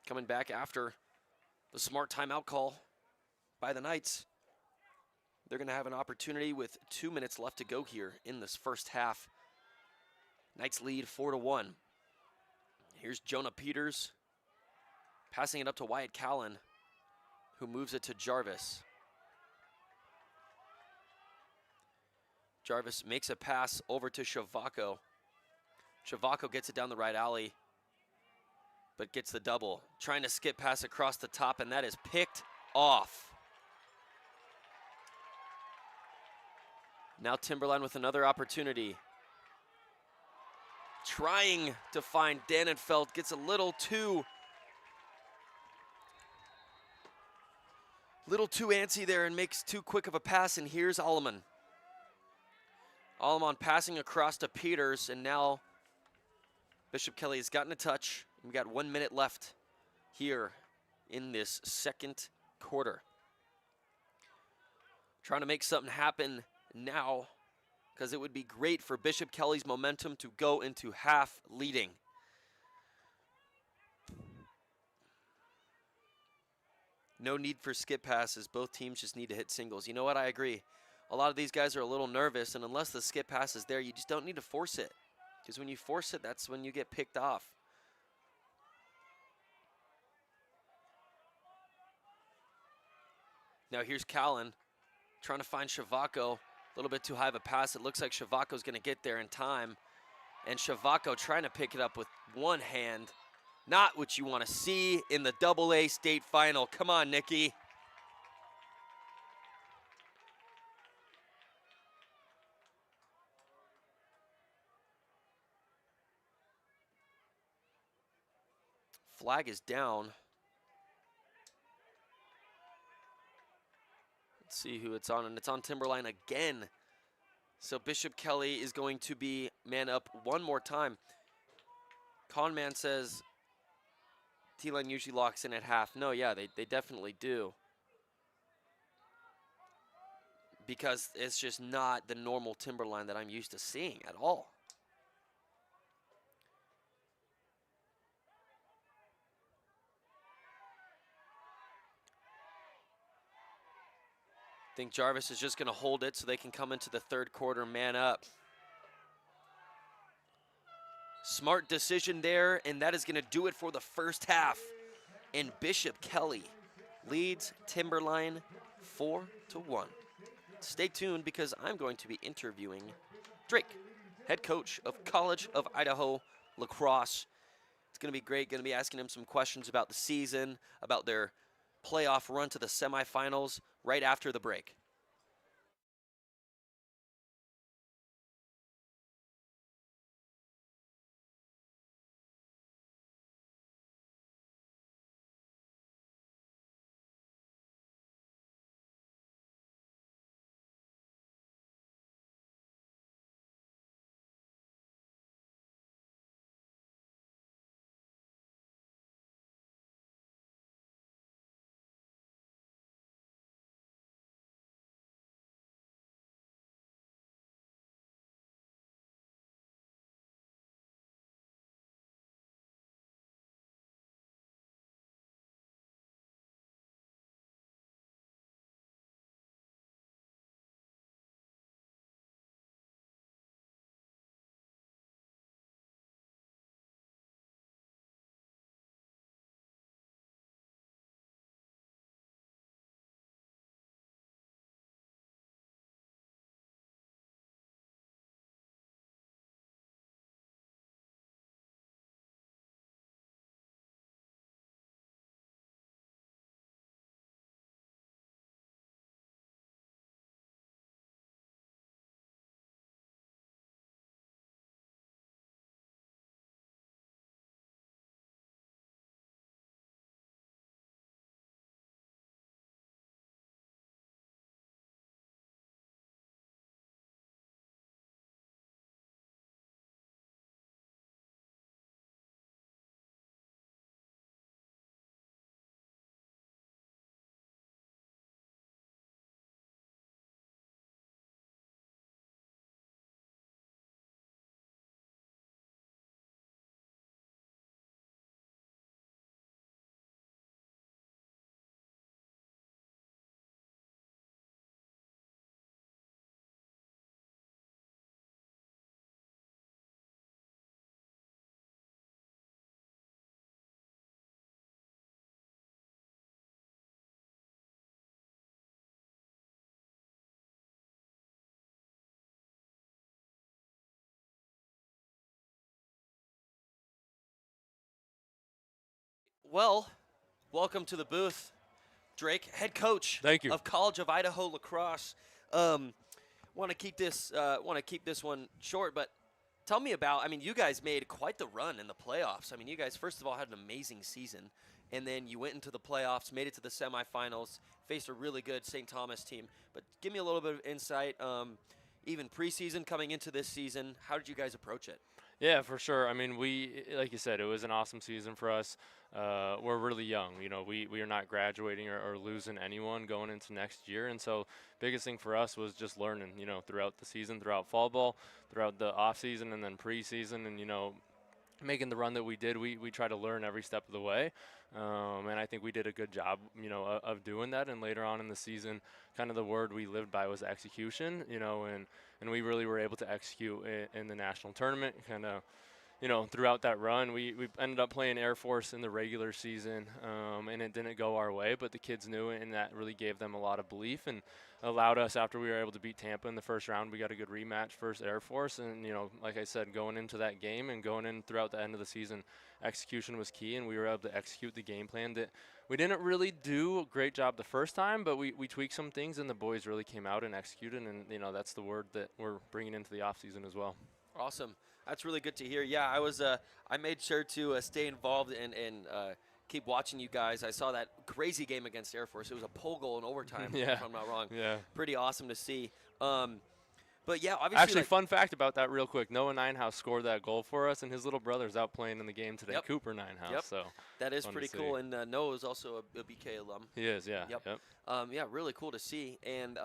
Coming back after the smart timeout call by the Knights. They're going to have an opportunity with 2 minutes left to go here in this first half. Knights lead 4-1. Here's Jonah Peters passing it up to Wyatt Callan, who moves it to Jarvis. Jarvis makes a pass over to Shavako. Shavako gets it down the right alley, but gets the double. Trying to skip pass across the top, and that is picked off. Now Timberline with another opportunity. Trying to find Dannenfeld, gets a little too antsy there and makes too quick of a pass, and here's Alleman. Alleman passing across to Peters, and now Bishop Kelly has gotten a touch. We got 1 minute left here in this second quarter. Trying to make something happen now, because it would be great for Bishop Kelly's momentum to go into half leading. No need for skip passes. Both teams just need to hit singles. You know what? I agree. A lot of these guys are a little nervous, and unless the skip pass is there, you just don't need to force it. Because when you force it, that's when you get picked off. Now here's Callan trying to find Shavako. A little bit too high of a pass. It looks like Shavako's going to get there in time. And Shavako trying to pick it up with one hand. Not what you want to see in the AA state final. Come on, Nikki. Flag is down. Let's see who it's on, and it's on Timberline again. So Bishop Kelly is going to be man up one more time. Conman says T-line usually locks in at half. No, yeah, they definitely do. Because it's just not the normal Timberline that I'm used to seeing at all. I think Jarvis is just going to hold it so they can come into the third quarter man up. Smart decision there, and that is going to do it for the first half. And Bishop Kelly leads Timberline 4-1. Stay tuned because I'm going to be interviewing Drake, head coach of College of Idaho Lacrosse. It's going to be great. Going to be asking him some questions about the season, about their playoff run to the semifinals right after the break. Well, welcome to the booth, Drake, head coach Thank you. of College of Idaho Lacrosse. Want to keep this one short, but tell me about. I mean, you guys made quite the run in the playoffs. I mean, you guys first of all had an amazing season, and then you went into the playoffs, made it to the semifinals, faced a really good St. Thomas team. But give me a little bit of insight. Even preseason coming into this season, how did you guys approach it? Yeah, for sure. I mean, like you said, it was an awesome season for us. We're really young. You know, we are not graduating or losing anyone going into next year. And so biggest thing for us was just learning, you know, throughout the season, throughout fall ball, throughout the off season, and then preseason. And, you know, making the run that we did, we try to learn every step of the way. And I think we did a good job, you know, of doing that. And later on in the season, kind of the word we lived by was execution, you know, and we really were able to execute in the national tournament. Kind of, you know, throughout that run, we ended up playing Air Force in the regular season, and it didn't go our way, but the kids knew it, and that really gave them a lot of belief and allowed us, after we were able to beat Tampa in the first round, we got a good rematch versus Air Force. And, you know, like I said, going into that game and going in throughout the end of the season, execution was key, and we were able to execute the game plan that we didn't really do a great job the first time, but we tweaked some things, and the boys really came out and executed, and, you know, that's the word that we're bringing into the offseason as well. Awesome. That's really good to hear. Yeah, I made sure to stay involved and keep watching you guys. I saw that crazy game against Air Force. It was a pole goal in overtime, Yeah. if I'm not wrong. Yeah. Pretty awesome to see. But yeah, obviously, Actually, like, fun fact about that, real quick: Noah Ninehouse scored that goal for us, and his little brother's out playing in the game today. Yep. Cooper Ninehouse. Yep. So that is fun to pretty see. cool. And Noah is also a BK alum. He is, yeah. Yep. Yep. Yeah, really cool to see. And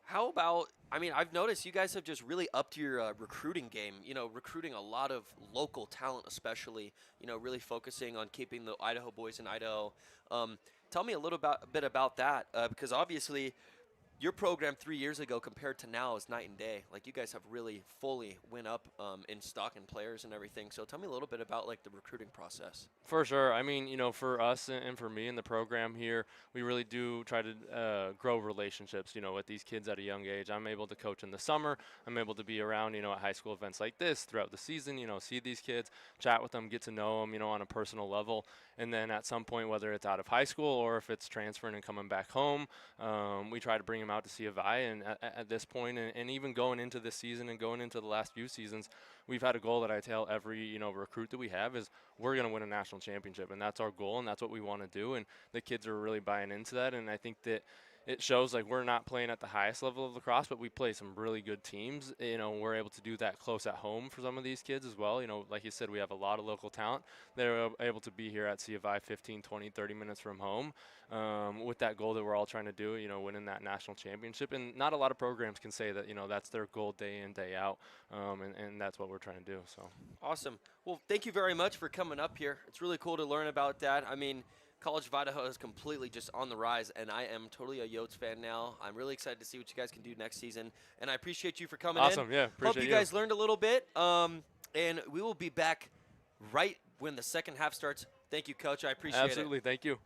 how about? I mean, I've noticed you guys have just really upped your recruiting game. You know, recruiting a lot of local talent, especially. You know, really focusing on keeping the Idaho boys in Idaho. Tell me a little bit about that, because obviously, your program 3 years ago compared to now is night and day. Like, you guys have really fully went up in stock and players and everything. So tell me a little bit about like the recruiting process. For sure. I mean, you know, for us and for me in the program here, we really do try to grow relationships, you know, with these kids at a young age. I'm able to coach in the summer. I'm able to be around, you know, at high school events like this throughout the season, you know, see these kids, chat with them, get to know them, you know, on a personal level. And then at some point, whether it's out of high school or if it's transferring and coming back home, we try to bring them out to see a Vi. And at this point, and even going into this season and going into the last few seasons, we've had a goal that I tell every, you know, recruit that we have is we're going to win a national championship, and that's our goal, and that's what we want to do. And the kids are really buying into that, and I think that it shows like we're not playing at the highest level of lacrosse, but we play some really good teams. You know, we're able to do that close at home for some of these kids as well. You know, like you said, we have a lot of local talent. They're able to be here at C of I 15, 20, 30 minutes from home with that goal that we're all trying to do, you know, winning that national championship. And not a lot of programs can say that, you know, that's their goal day in, day out, and that's what we're trying to do. So Awesome. Well, thank you very much for coming up here. It's really cool to learn about that. I mean, College of Idaho is completely just on the rise, and I am totally a Yotes fan now. I'm really excited to see what you guys can do next season, and I appreciate you for coming in. awesome. Yeah, Hope appreciate you guys learned a little bit, and we will be back right when the second half starts. Thank you, Coach. I appreciate it. Absolutely. Thank you.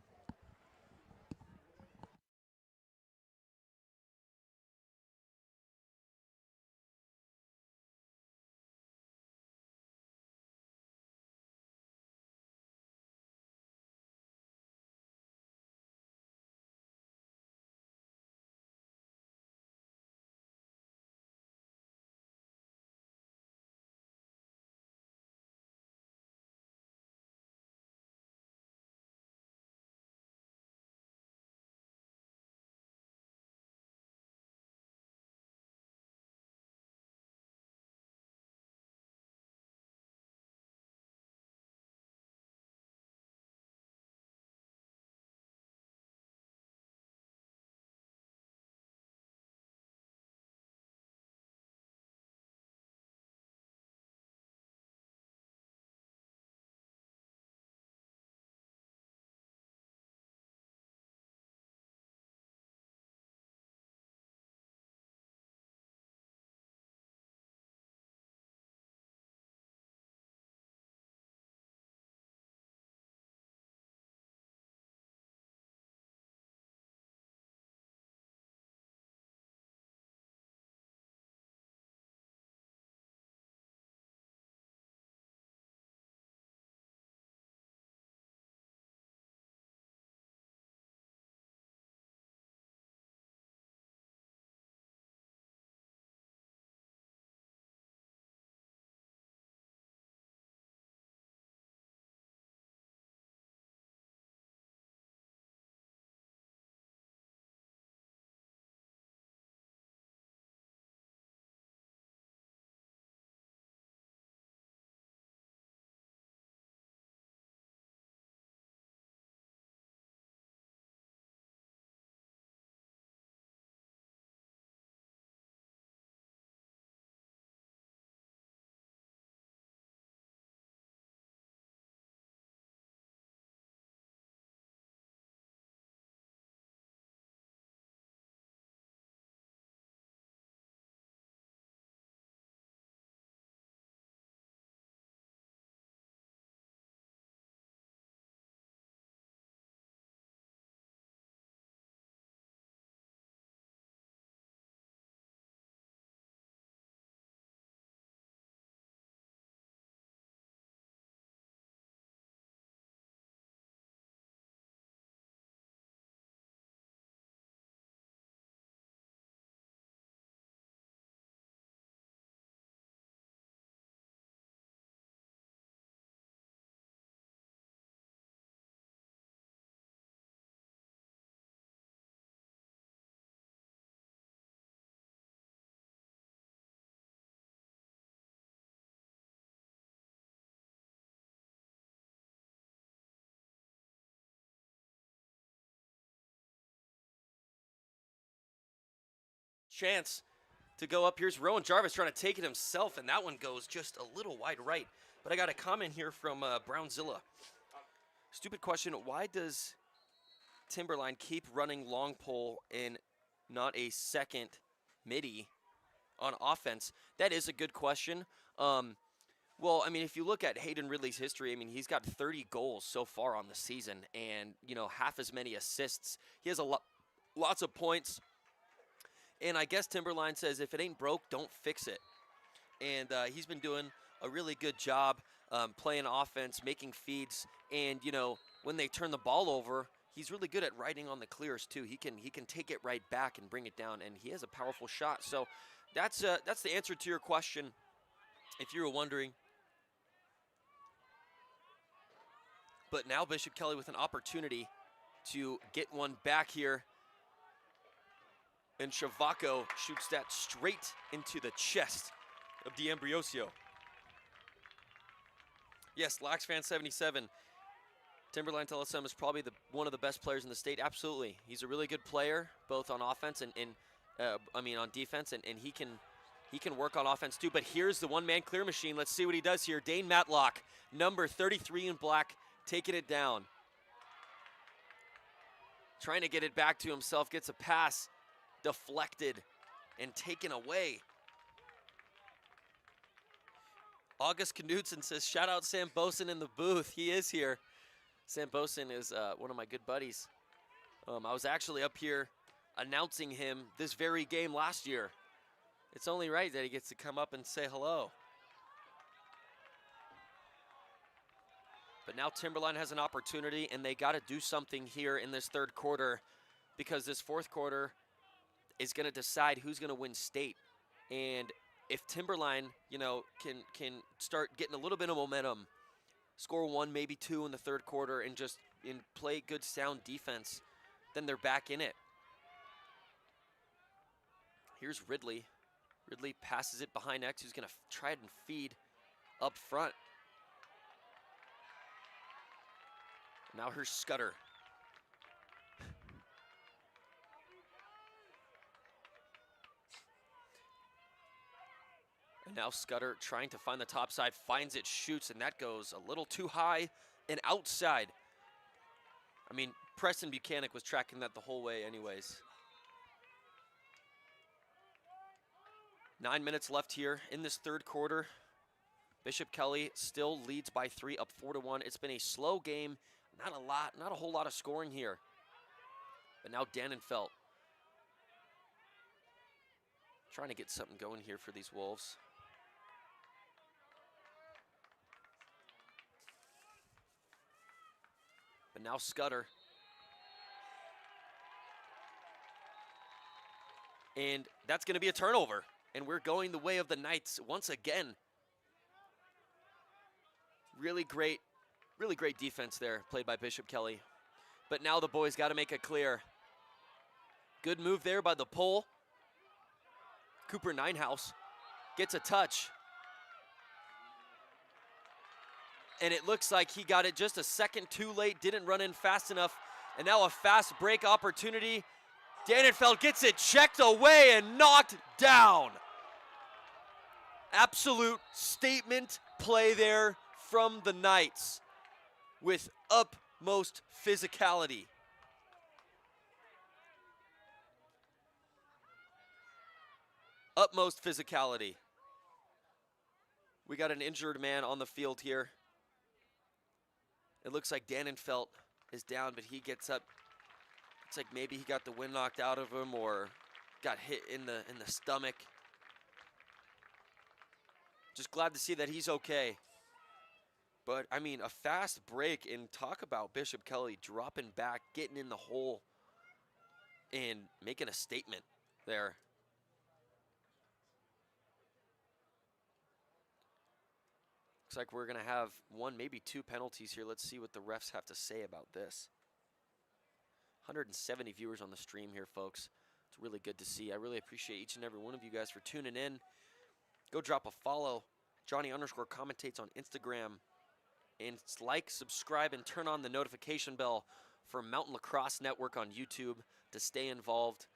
chance to go up. Here's Rowan Jarvis trying to take it himself, and that one goes just a little wide right. But I got a comment here from Brownzilla. Stupid question, why does Timberline keep running long pole and not a second midi on offense? That is a good question. Well, I mean, if you look at Hayden Ridley's history, I mean, he's got 30 goals so far on the season and, you know, half as many assists. He has lots of points. And I guess Timberline says, if it ain't broke, don't fix it. And he's been doing a really good job playing offense, making feeds. And, you know, when they turn the ball over, he's really good at riding on the clears, too. He can take it right back and bring it down, and he has a powerful shot. So that's the answer to your question, if you were wondering. But now Bishop Kelly with an opportunity to get one back here. And Shavako shoots that straight into the chest of D'Ambrosio. Yes, LaxFan77. Timberline Telesum is probably one of the best players in the state. Absolutely. He's a really good player, both on offense and on defense, and he can work on offense too. But here's the one-man clear machine. Let's see what he does here. Dane Matlock, number 33 in black, taking it down. Trying to get it back to himself, gets a pass deflected and taken away. August Knudsen says, shout out Sam Boson in the booth. He is here. Sam Boson is one of my good buddies. I was actually up here announcing him this very game last year. It's only right that he gets to come up and say hello. But now Timberline has an opportunity, and they got to do something here in this third quarter, because this fourth quarter is going to decide who's going to win state. And if Timberline, you know, can start getting a little bit of momentum, score one, maybe two in the third quarter, and just play good, sound defense, then they're back in it. Here's Ridley. Ridley passes it behind X, who's going to try and feed up front. Now here's Scudder. And now Scudder trying to find the top side, finds it, shoots, and that goes a little too high and outside. I mean, Preston Buchanan was tracking that the whole way anyways. 9 minutes left here in this third quarter. Bishop Kelly still leads by 3, up 4-1. It's been a slow game. Not a whole lot of scoring here. But now Dannenfeld trying to get something going here for these Wolves. But now Scudder. And that's going to be a turnover. And we're going the way of the Knights once again. Really great defense there, played by Bishop Kelly. But now the boys got to make it clear. Good move there by the pole. Cooper Ninehouse gets a touch. And it looks like he got it just a second too late, didn't run in fast enough. And now a fast break opportunity. Dannenfeld gets it checked away and knocked down. Absolute statement play there from the Knights with utmost physicality. Utmost physicality. We got an injured man on the field here. It looks like Dannenfeld is down, but he gets up. It's like maybe he got the wind knocked out of him or got hit in the stomach. Just glad to see that he's okay. But, I mean, a fast break, and talk about Bishop Kelly dropping back, getting in the hole, and making a statement there. Looks like we're going to have one, maybe two penalties here. Let's see what the refs have to say about this. 170 viewers on the stream here, folks. It's really good to see. I really appreciate each and every one of you guys for tuning in. Go drop a follow. Johnny_commentates on Instagram. And like, subscribe, and turn on the notification bell for Mountain Lacrosse Network on YouTube to stay involved.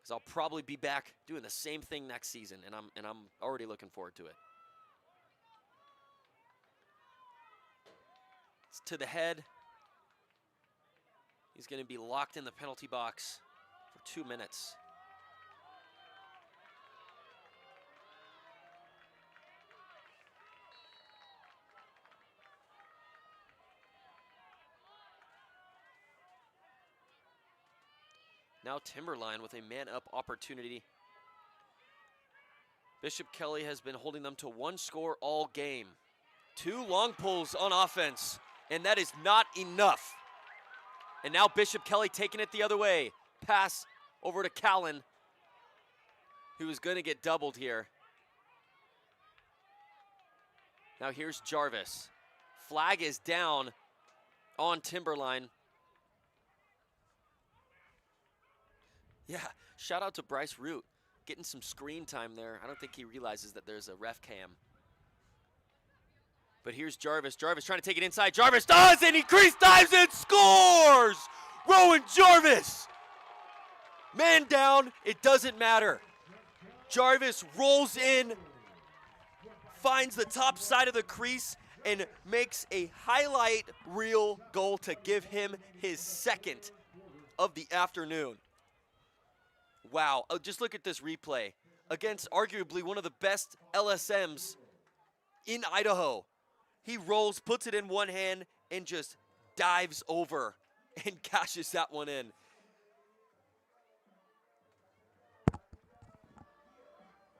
because I'll probably be back doing the same thing next season, and I'm already looking forward to it. It's to the head. He's going to be locked in the penalty box for 2 minutes. Now Timberline with a man-up opportunity. Bishop Kelly has been holding them to 1 score all game. 2 long pulls on offense, and that is not enough. And now Bishop Kelly taking it the other way. Pass over to Callan, who is going to get doubled here. Now here's Jarvis. Flag is down on Timberline. Yeah, shout out to Bryce Root, getting some screen time there. I don't think he realizes that there's a ref cam. But here's Jarvis. Jarvis trying to take it inside. Jarvis does, and he crease dives and scores! Rowan Jarvis! Man down, it doesn't matter. Jarvis rolls in, finds the top side of the crease, and makes a highlight reel goal to give him his 2nd of the afternoon. Wow, just look at this replay against arguably one of the best LSMs in Idaho. He rolls, puts it in one hand, and just dives over and cashes that one in.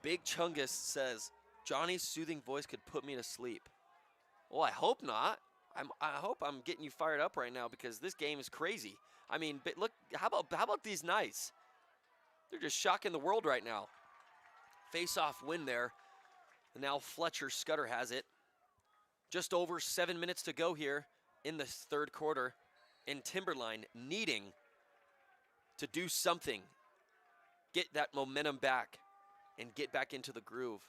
Big Chungus says, Johnny's soothing voice could put me to sleep. Well, I hope not. I hope I'm getting you fired up right now because this game is crazy. I mean, but look, how about these Knights? They're just shocking the world right now. Face-off win there. And now Fletcher Scudder has it. Just over 7 minutes to go here in the 3rd quarter. And Timberline needing to do something. Get that momentum back and get back into the groove.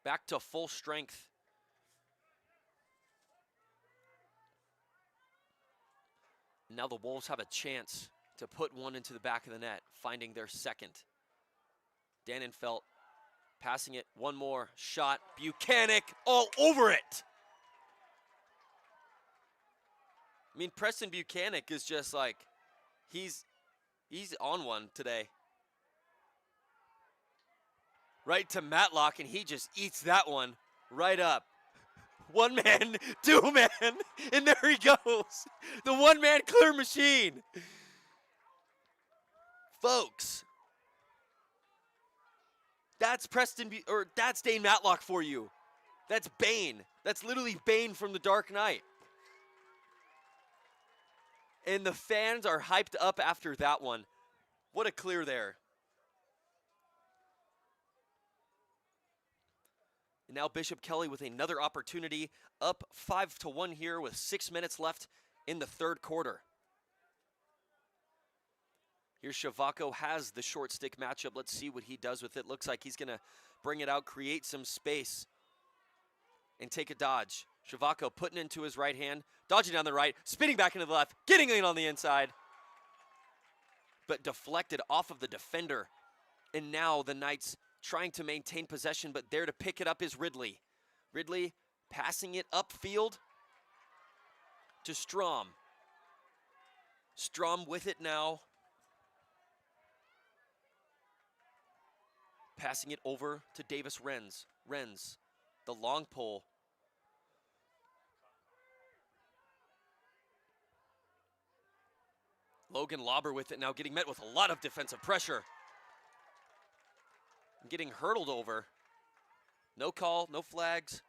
Back to full strength. Now the Wolves have a chance to put one into the back of the net, finding their 2nd. Dannenfeld passing it, one more shot. Buchanan all over it. I mean, Preston Buchanan is just like, he's on one today. Right to Matlock, and he just eats that one right up. 1 man, 2 man, and there he goes. The 1-man clear machine. Folks, that's that's Dane Matlock for you. That's Bane. That's literally Bane from The Dark Knight. And the fans are hyped up after that one. What a clear there. And now Bishop Kelly with another opportunity, up 5-1 here with 6 minutes left in the 3rd quarter. Here's Shavako, has the short stick matchup. Let's see what he does with it. Looks like he's going to bring it out, create some space, and take a dodge. Shavako putting it into his right hand, dodging down the right, spinning back into the left, getting in on the inside, but deflected off of the defender. And now the Knights trying to maintain possession, but there to pick it up is Ridley. Ridley passing it upfield to Strom. Strom with it now. Passing it over to Davis Renz. Renz, the long pull. Logan Lauber with it now, getting met with a lot of defensive pressure. Getting hurdled over. No call, no flags.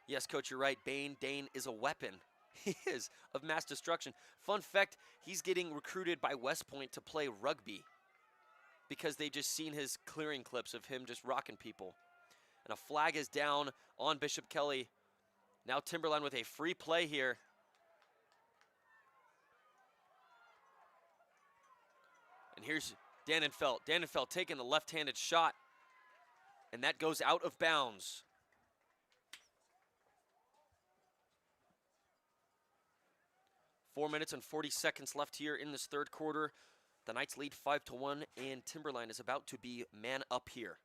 Yes, Coach, you're right. Dane is a weapon. He is, of mass destruction. Fun fact, he's getting recruited by West Point to play rugby because they just seen his clearing clips of him just rocking people. And a flag is down on Bishop Kelly. Now Timberline with a free play here. And here's Dannenfeld. Dannenfeld taking the left-handed shot, and that goes out of bounds. 4 minutes and 40 seconds left here in this third quarter. The Knights lead 5-1, and Timberline is about to be man up here.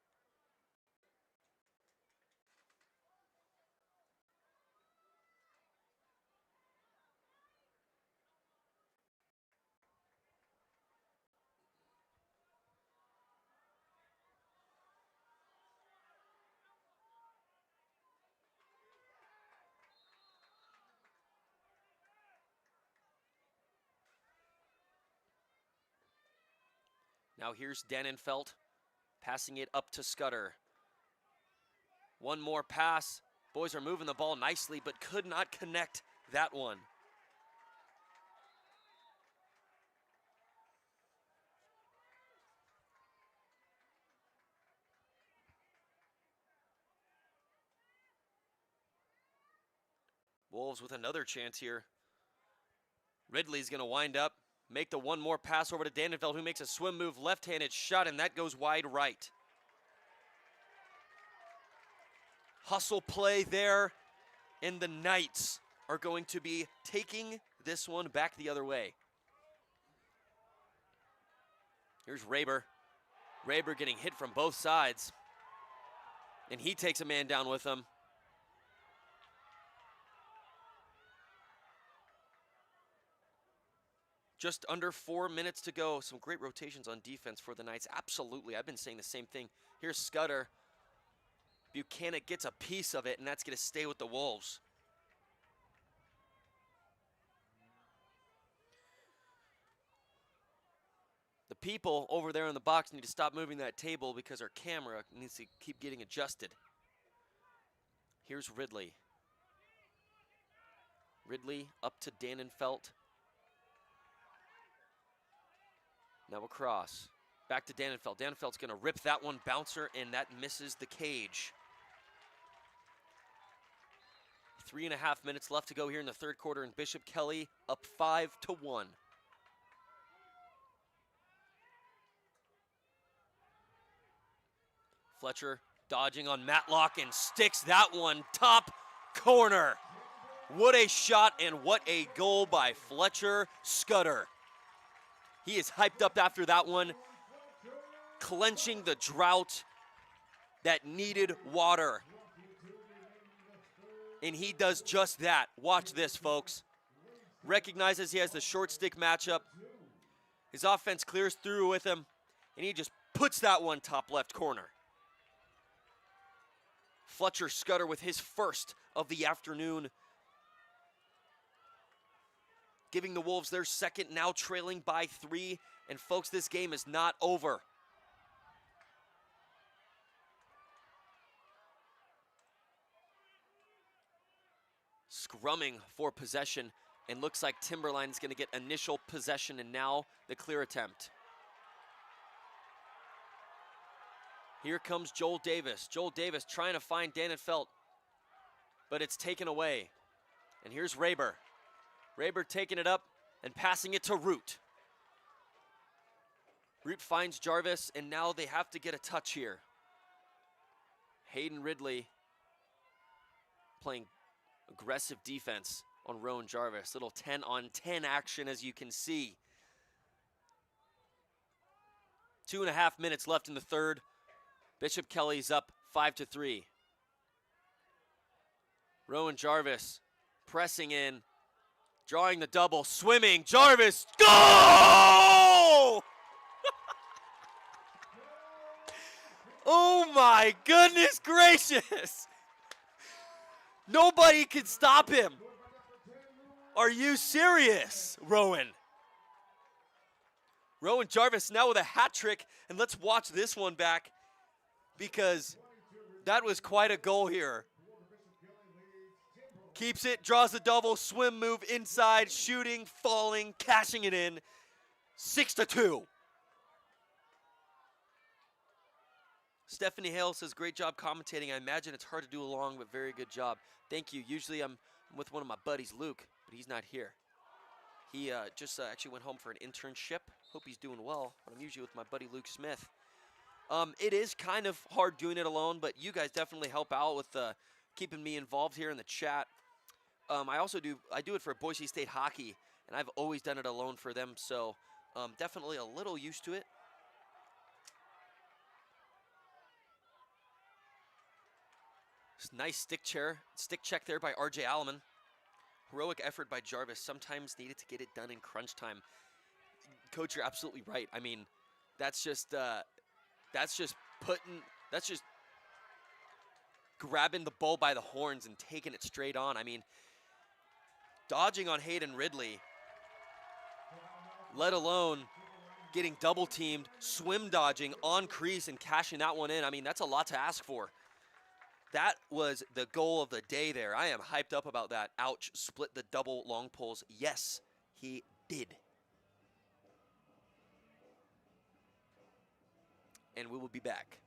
Now here's Dannenfeld passing it up to Scudder. One more pass. Boys are moving the ball nicely, but could not connect that one. Wolves with another chance here. Ridley's going to wind up, make the one more pass over to Dannenfeld, who makes a swim move, left-handed shot, and that goes wide right. Hustle play there, and the Knights are going to be taking this one back the other way. Here's Raber. Raber getting hit from both sides, and he takes a man down with him. Just under 4 minutes to go. Some great rotations on defense for the Knights. Absolutely. I've been saying the same thing. Here's Scudder. Buchanan gets a piece of it, and that's going to stay with the Wolves. The people over there in the box need to stop moving that table because our camera needs to keep getting adjusted. Here's Ridley. Ridley up to Dannenfeld. Now across. Back to Dannenfeld. Dannenfeld's going to rip that one bouncer, and that misses the cage. 3.5 minutes left to go here in the third quarter, and Bishop Kelly up 5-1. Fletcher dodging on Matlock and sticks that one top corner. What a shot and what a goal by Fletcher Scudder. He is hyped up after that one, clenching the drought that needed water. And he does just that. Watch this, folks. Recognizes he has the short stick matchup. His offense clears through with him, and he just puts that one top left corner. Fletcher Scudder with his first of the afternoon, giving the Wolves their second, now trailing by 3. And folks, this game is not over. Scrumming for possession, and looks like Timberline is going to get initial possession, and now the clear attempt. Here comes Joel Davis. Joel Davis trying to find Dannenfeld, but it's taken away. And here's Raber. Raber taking it up and passing it to Root. Root finds Jarvis, and now they have to get a touch here. Hayden Ridley playing aggressive defense on Rowan Jarvis. Little 10-on-10 action, as you can see. 2.5 minutes left in the third. Bishop Kelly's up 5-3. Rowan Jarvis pressing in, drawing the double, swimming. Jarvis, goal! Oh my goodness gracious! Nobody can stop him. Are you serious, Rowan? Rowan Jarvis now with a hat trick, and let's watch this one back because that was quite a goal here. Keeps it, draws the double, swim move inside, shooting, falling, cashing it in. 6-2. Stephanie Hale says, great job commentating. I imagine it's hard to do along, but very good job. Thank you. Usually I'm with one of my buddies, Luke, but he's not here. He just actually went home for an internship. Hope he's doing well, but I'm usually with my buddy Luke Smith. It is kind of hard doing it alone, but you guys definitely help out with keeping me involved here in the chat. I do it for Boise State Hockey, and I've always done it alone for them, so definitely a little used to it. Nice stick check there by RJ Alleman. Heroic effort by Jarvis, sometimes needed to get it done in crunch time. Coach, you're absolutely right. I mean, that's just grabbing the bull by the horns and taking it straight on. I mean, dodging on Hayden Ridley, let alone getting double teamed, swim dodging on crease and cashing that one in. I mean, that's a lot to ask for. That was the goal of the day there. I am hyped up about that. Ouch, split the double long poles. Yes, he did. And we will be back.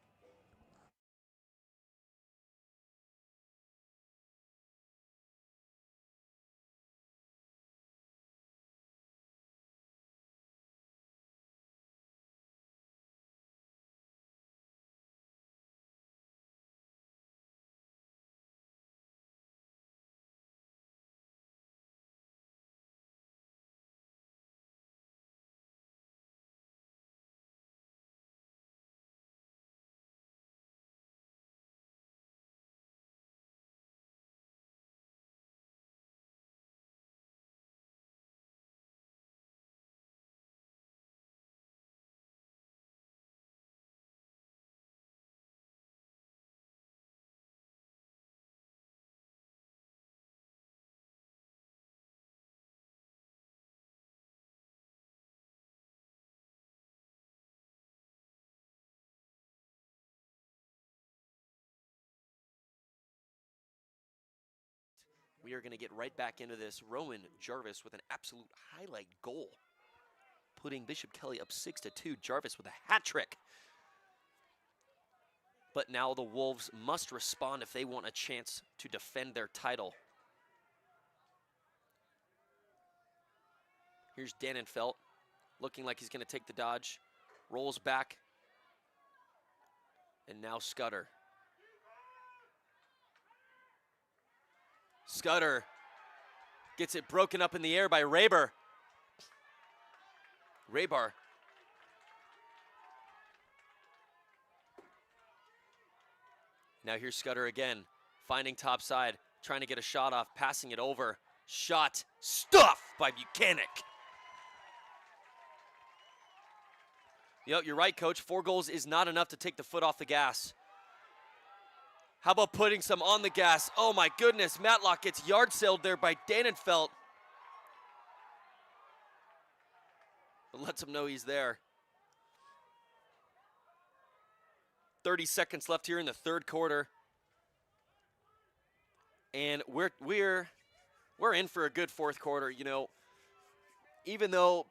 We are going to get right back into this. Rowan Jarvis with an absolute highlight goal, putting Bishop Kelly up 6-2. Jarvis with a hat trick. But now the Wolves must respond if they want a chance to defend their title. Here's Dannenfeld, looking like he's going to take the dodge. Rolls back. And now Scudder. Scudder gets it broken up in the air by Raybar. Now here's Scudder again, finding top side, trying to get a shot off, passing it over. Shot stuffed by Buchanan. Yep, you're right, Coach. 4 goals is not enough to take the foot off the gas. How about putting some on the gas? Oh my goodness, Matlock gets yard sailed there by Dannenfeld. But lets him know he's there. 30 seconds left here in the third quarter. And we're in for a good fourth quarter. You know, even though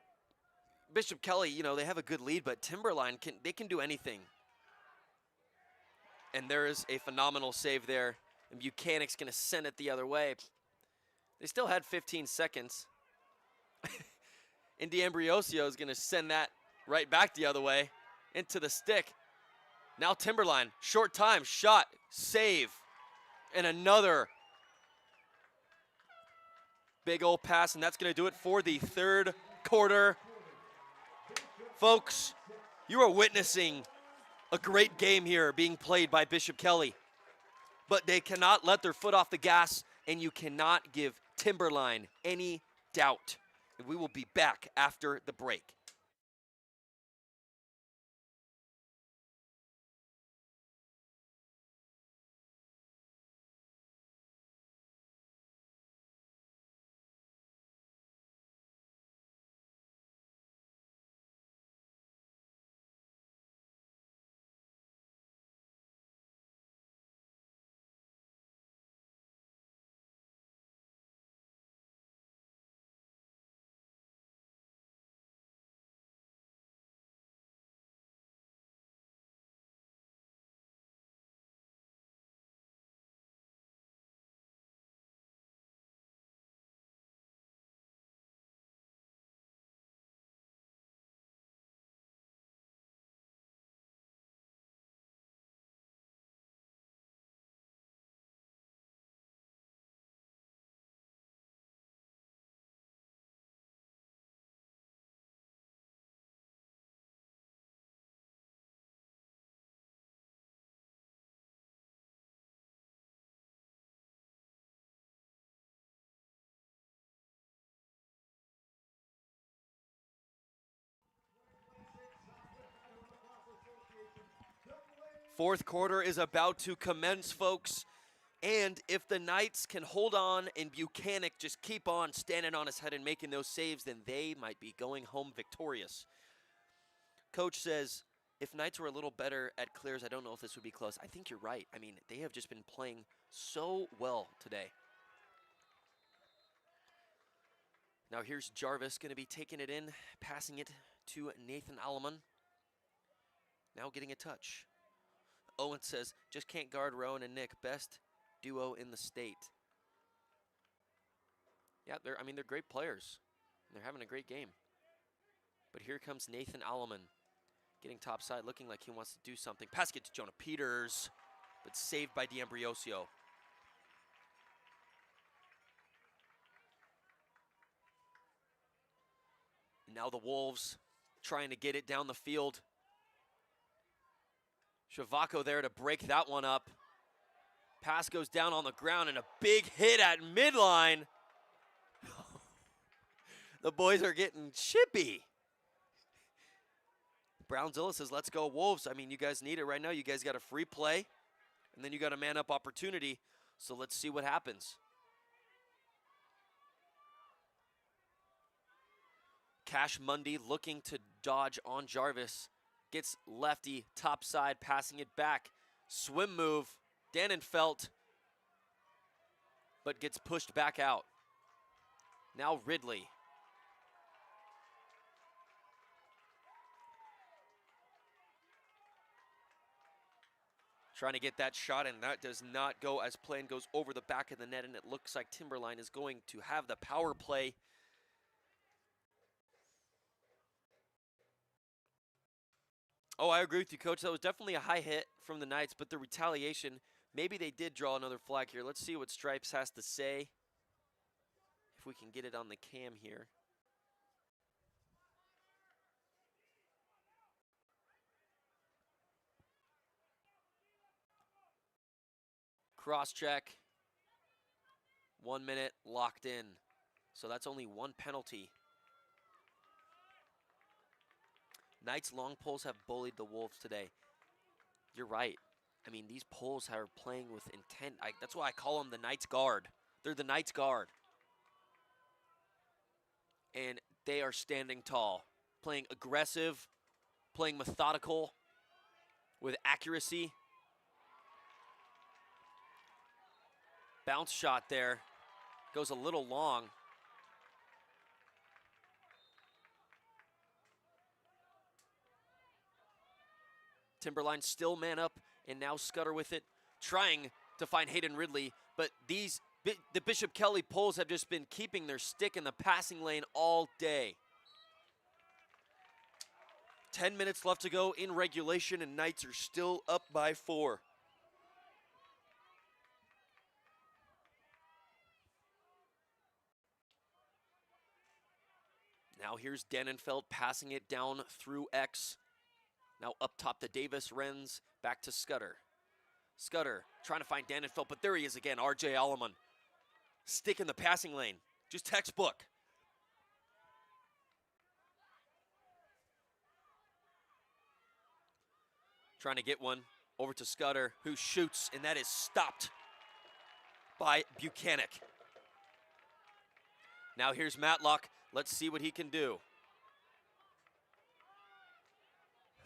Bishop Kelly, you know, they have a good lead, but Timberline can do anything. And there is a phenomenal save there. And Buchanan's going to send it the other way. They still had 15 seconds. Indy Ambrosio is going to send that right back the other way into the stick. Now Timberline, short time, shot, save. And another big old pass, and that's going to do it for the third quarter. Folks, you are witnessing a great game here being played by Bishop Kelly. But they cannot let their foot off the gas, and you cannot give Timberline any doubt. And we will be back after the break. Fourth quarter is about to commence, folks. And if the Knights can hold on and Buchanan just keep on standing on his head and making those saves, then they might be going home victorious. Coach says, if Knights were a little better at clears, I don't know if this would be close. I think you're right. I mean, they have just been playing so well today. Now here's Jarvis going to be taking it in, passing it to Nathan Alleman. Now getting a touch. Owen says, just can't guard Rowan and Nick. Best duo in the state. Yeah, they're great players. They're having a great game. But here comes Nathan Alleman. Getting topside, looking like he wants to do something. Pass it to Jonah Peters, but saved by D'Ambrosio. Now the Wolves trying to get it down the field. Shavako there to break that one up. Pass goes down on the ground and a big hit at midline. The boys are getting chippy. Brownzilla says, let's go Wolves. I mean, you guys need it right now. You guys got a free play, and then you got a man-up opportunity. So let's see what happens. Cash Mundy looking to dodge on Jarvis. Gets lefty, top side, passing it back. Swim move, Dannenfeld, but gets pushed back out. Now Ridley. Trying to get that shot, and that does not go as planned. Goes over the back of the net, and it looks like Timberline is going to have the power play. Oh, I agree with you, Coach. That was definitely a high hit from the Knights, but the retaliation, maybe they did draw another flag here. Let's see what Stripes has to say, if we can get it on the cam here. Cross-check. 1 minute, locked in. So that's only one penalty. Knights long poles have bullied the Wolves today. You're right. I mean, these poles are playing with intent. That's why I call them the Knights guard. They're the Knights guard. And they are standing tall, playing aggressive, playing methodical, with accuracy. Bounce shot there. Goes a little long. Timberline still man up, and now Scudder with it, trying to find Hayden Ridley, but the Bishop Kelly poles have just been keeping their stick in the passing lane all day. 10 minutes left to go in regulation, and Knights are still up by 4. Now here's Dannenfeld passing it down through X. Now up top to Davis, Renz, back to Scudder. Scudder trying to find Dannenfeld, but there he is again, R.J. Alleman. Stick in the passing lane, just textbook. Trying to get one over to Scudder, who shoots, and that is stopped by Buchanan. Now here's Matlock. Let's see what he can do.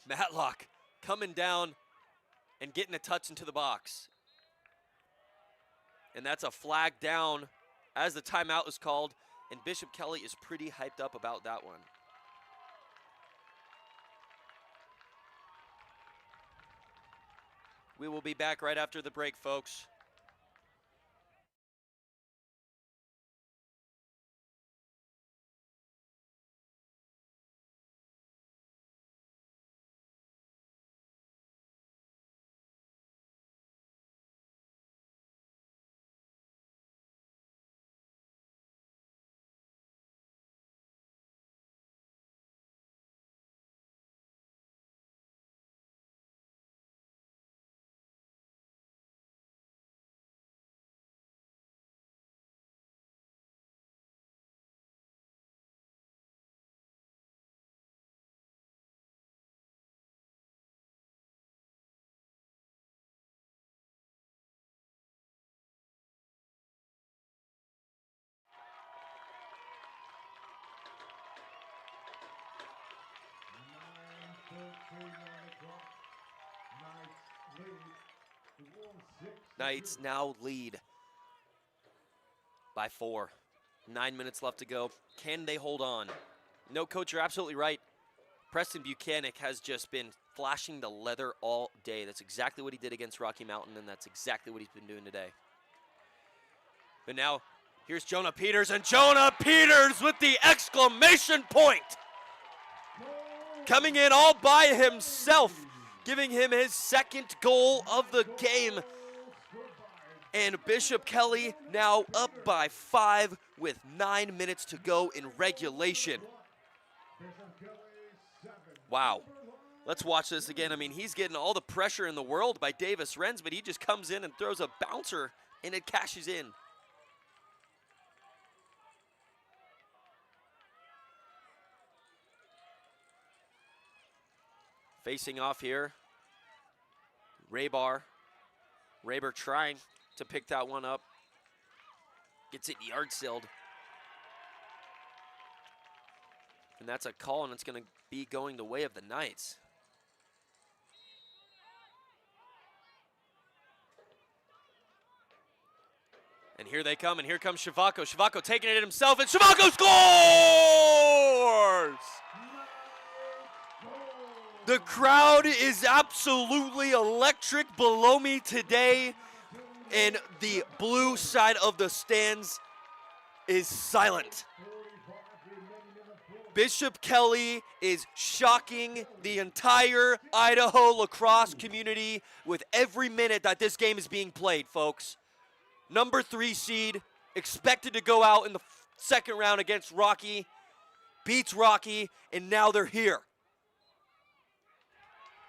Matlock coming down and getting a touch into the box. And that's a flag down as the timeout was called, and Bishop Kelly is pretty hyped up about that one. We will be back right after the break, folks. Knights now lead by 4. 9 minutes left to go. Can they hold on? No, Coach, you're absolutely right. Preston Buchanan has just been flashing the leather all day. That's exactly what he did against Rocky Mountain, and that's exactly what he's been doing today. But now, here's Jonah Peters, and Jonah Peters with the exclamation point! Coming in all by himself, giving him his second goal of the game. And Bishop Kelly now up by 5 with 9 minutes to go in regulation. Wow. Let's watch this again. I mean, he's getting all the pressure in the world by Davis Renz, but he just comes in and throws a bouncer, and it cashes in. Facing off here, Raybar trying to pick that one up. Gets it yard sailed. And that's a call, and it's going to be going the way of the Knights. And here they come, and here comes Shavako. Shavako taking it himself, and Shavako scores! The crowd is absolutely electric below me today, and the blue side of the stands is silent. Bishop Kelly is shocking the entire Idaho lacrosse community with every minute that this game is being played, folks. Number 3 seed, expected to go out in the second round against Rocky, beats Rocky, and now they're here.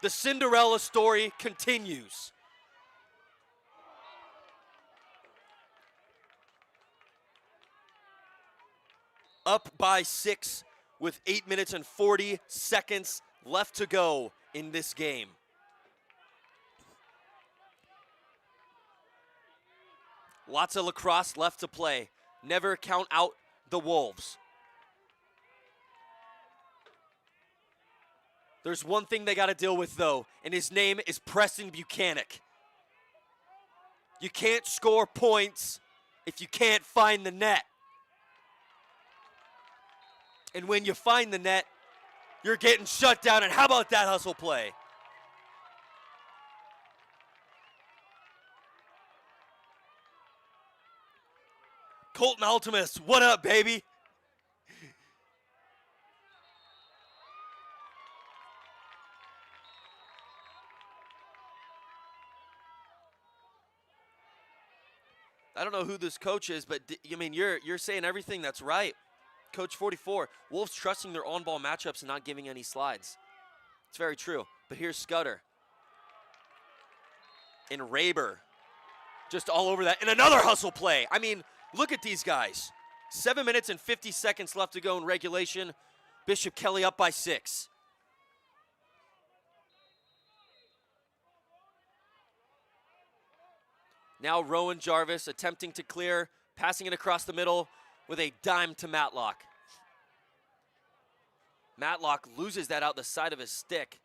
The Cinderella story continues. Up by 6 with 8 minutes and 40 seconds left to go in this game. Lots of lacrosse left to play. Never count out the Wolves. There's one thing they got to deal with, though, and his name is Preston Buchanan. You can't score points if you can't find the net. And when you find the net, you're getting shut down. And how about that hustle play? Colton Ultimus, what up, baby? I don't know who this coach is, but I mean, you're saying everything that's right. Coach 44, Wolves trusting their on-ball matchups and not giving any slides. It's very true. But here's Scudder. And Raber. Just all over that. And another hustle play. I mean, look at these guys. 7 minutes and 50 seconds left to go in regulation. Bishop Kelly up by 6. Now Rowan Jarvis attempting to clear, passing it across the middle with a dime to Matlock. Matlock loses that out the side of his stick.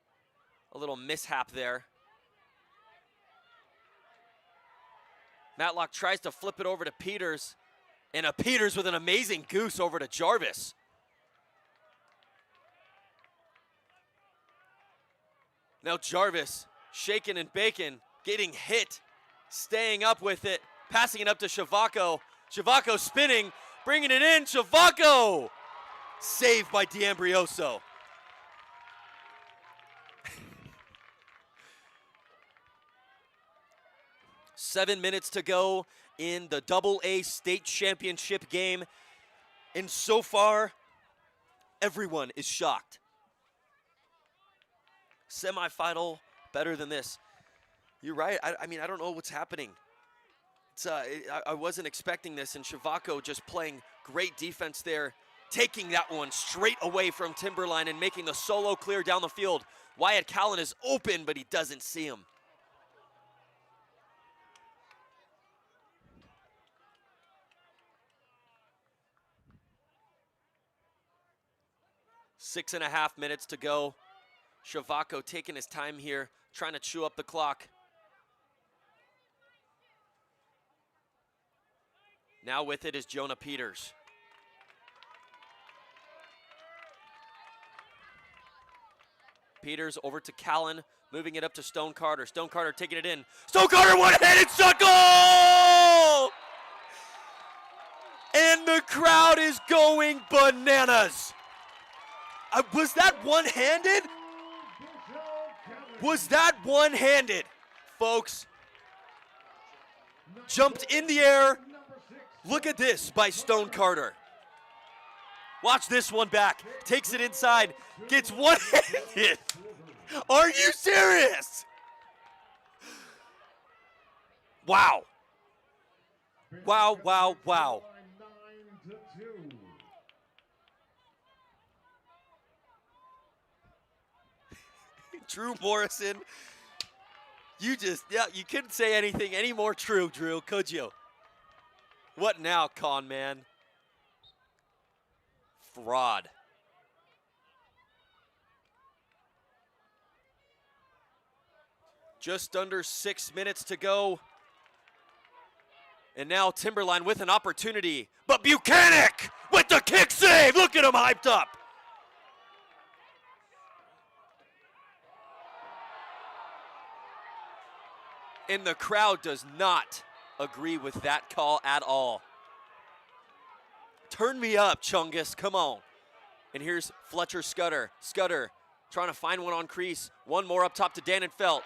A little mishap there. Matlock tries to flip it over to Peters, and a Peters with an amazing goose over to Jarvis. Now Jarvis, shaking and baking, getting hit, staying up with it, passing it up to Shavako. Shavako spinning, bringing it in, Shavako! Saved by D'Ambrioso. Seven minutes to go in the AA State Championship game. And so far, everyone is shocked. Semifinal, better than this. You're right. I mean, I don't know what's happening. I wasn't expecting this, and Shavako just playing great defense there, taking that one straight away from Timberline and making the solo clear down the field. Wyatt Callan is open, but he doesn't see him. Six and a half minutes to go. Shavako taking his time here, trying to chew up the clock. Now with it is Jonah Peters. Peters over to Callan, moving it up to Stone Carter. Stone Carter taking it in. Stone Carter, one-handed shot, goal! And the crowd is going bananas. Was that one-handed? Was that one-handed, folks? Jumped in the air. Look at this by Stone Carter. Watch this one back. Takes it inside. Gets one-handed. Are you serious? Wow. Wow, wow, wow. Drew Morrison. You couldn't say anything any more true, Drew, could you? What now, con man? Fraud. Just under 6 minutes to go. And now Timberline with an opportunity. But Buchanan with the kick save. Look at him hyped up. And the crowd does not agree with that call at all. Turn me up, Chungus, come on. And here's Fletcher Scudder. Scudder trying to find one on crease. One more up top to Dannenfeld.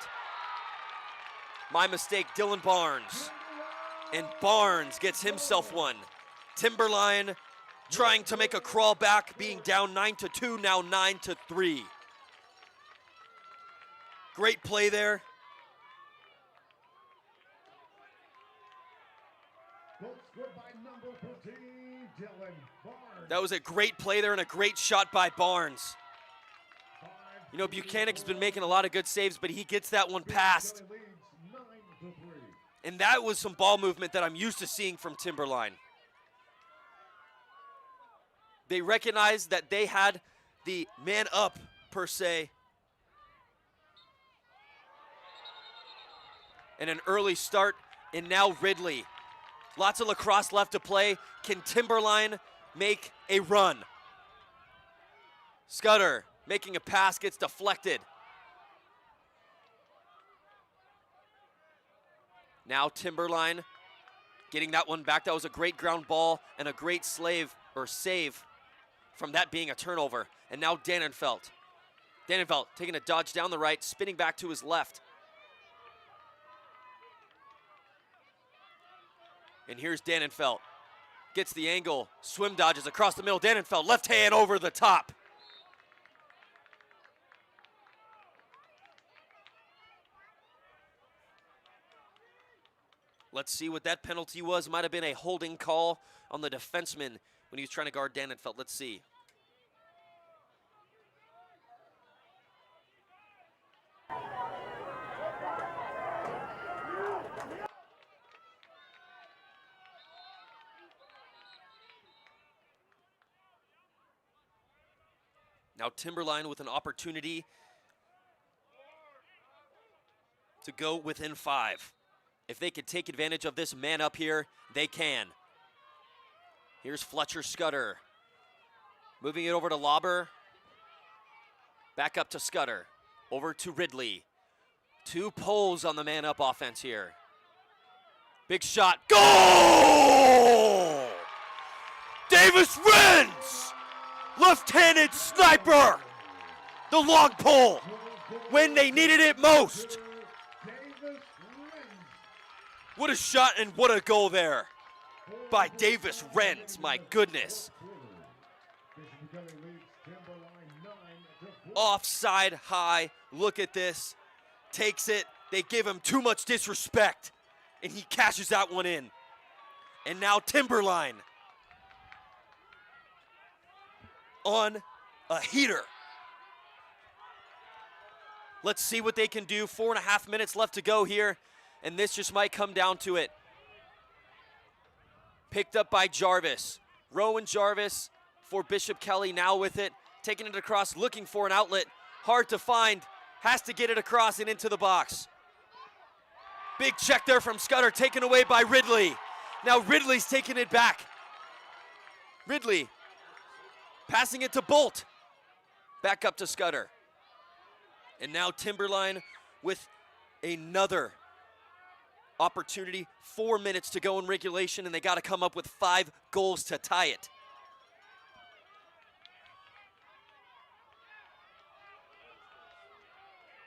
My mistake, Dylan Barnes. And Barnes gets himself one. Timberline trying to make a crawl back, being down 9-2, now 9-3. Great play there. That was a great play there and a great shot by Barnes. You know, Buchanan's been making a lot of good saves, but he gets that one past. And that was some ball movement that I'm used to seeing from Timberline. They recognized that they had the man up, per se. And an early start, and now Ridley. Lots of lacrosse left to play. Can Timberline make a run? Scudder making a pass, gets deflected. Now Timberline getting that one back. That was a great ground ball and a great save from that being a turnover. And now Dannenfeld. Dannenfeld taking a dodge down the right, spinning back to his left. And here's Dannenfeld. Gets the angle, swim dodges across the middle. Dannenfeld, left hand over the top. Let's see what that penalty was. Might have been a holding call on the defenseman when he was trying to guard Dannenfeld. Let's see. Now Timberline with an opportunity to go within 5. If they could take advantage of this man up here, they can. Here's Fletcher Scudder. Moving it over to Lauber. Back up to Scudder. Over to Ridley. 2 poles on the man up offense here. Big shot. Goal! Davis Renz! Left-handed sniper! The long pole when they needed it most. What a shot and what a goal there by Davis Renz, my goodness. Offside high, look at this. Takes it, they give him too much disrespect, and he cashes that one in. And now Timberline on a heater. Let's see what they can do. 4.5 minutes left to go here. And this just might come down to it. Picked up by Jarvis. Rowan Jarvis for Bishop Kelly now with it. Taking it across, looking for an outlet. hard to find, has to get it across and into the box. Big check there from Scudder, taken away by Ridley. Now Ridley's taking it back. Ridley passing it to Bolt. Back up to Scudder. And now Timberline with another opportunity. 4 minutes to go in regulation, and they got to come up with 5 goals to tie it.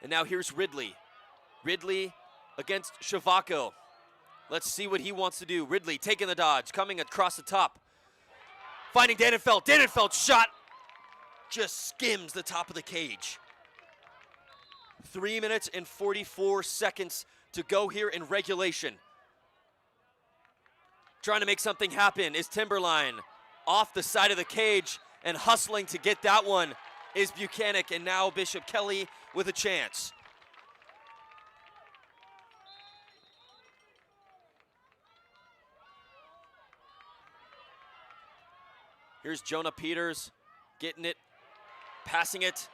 And now here's Ridley. Ridley against Shavako. Let's see what he wants to do. Ridley taking the dodge, coming across the top. Finding Dannenfeld. Dannenfeld's shot just skims the top of the cage. 3 minutes and 44 seconds to go here in regulation. Trying to make something happen is Timberline. Off the side of the cage and hustling to get that one is Buchanan, and now Bishop Kelly with a chance. Here's Jonah Peters getting it, passing it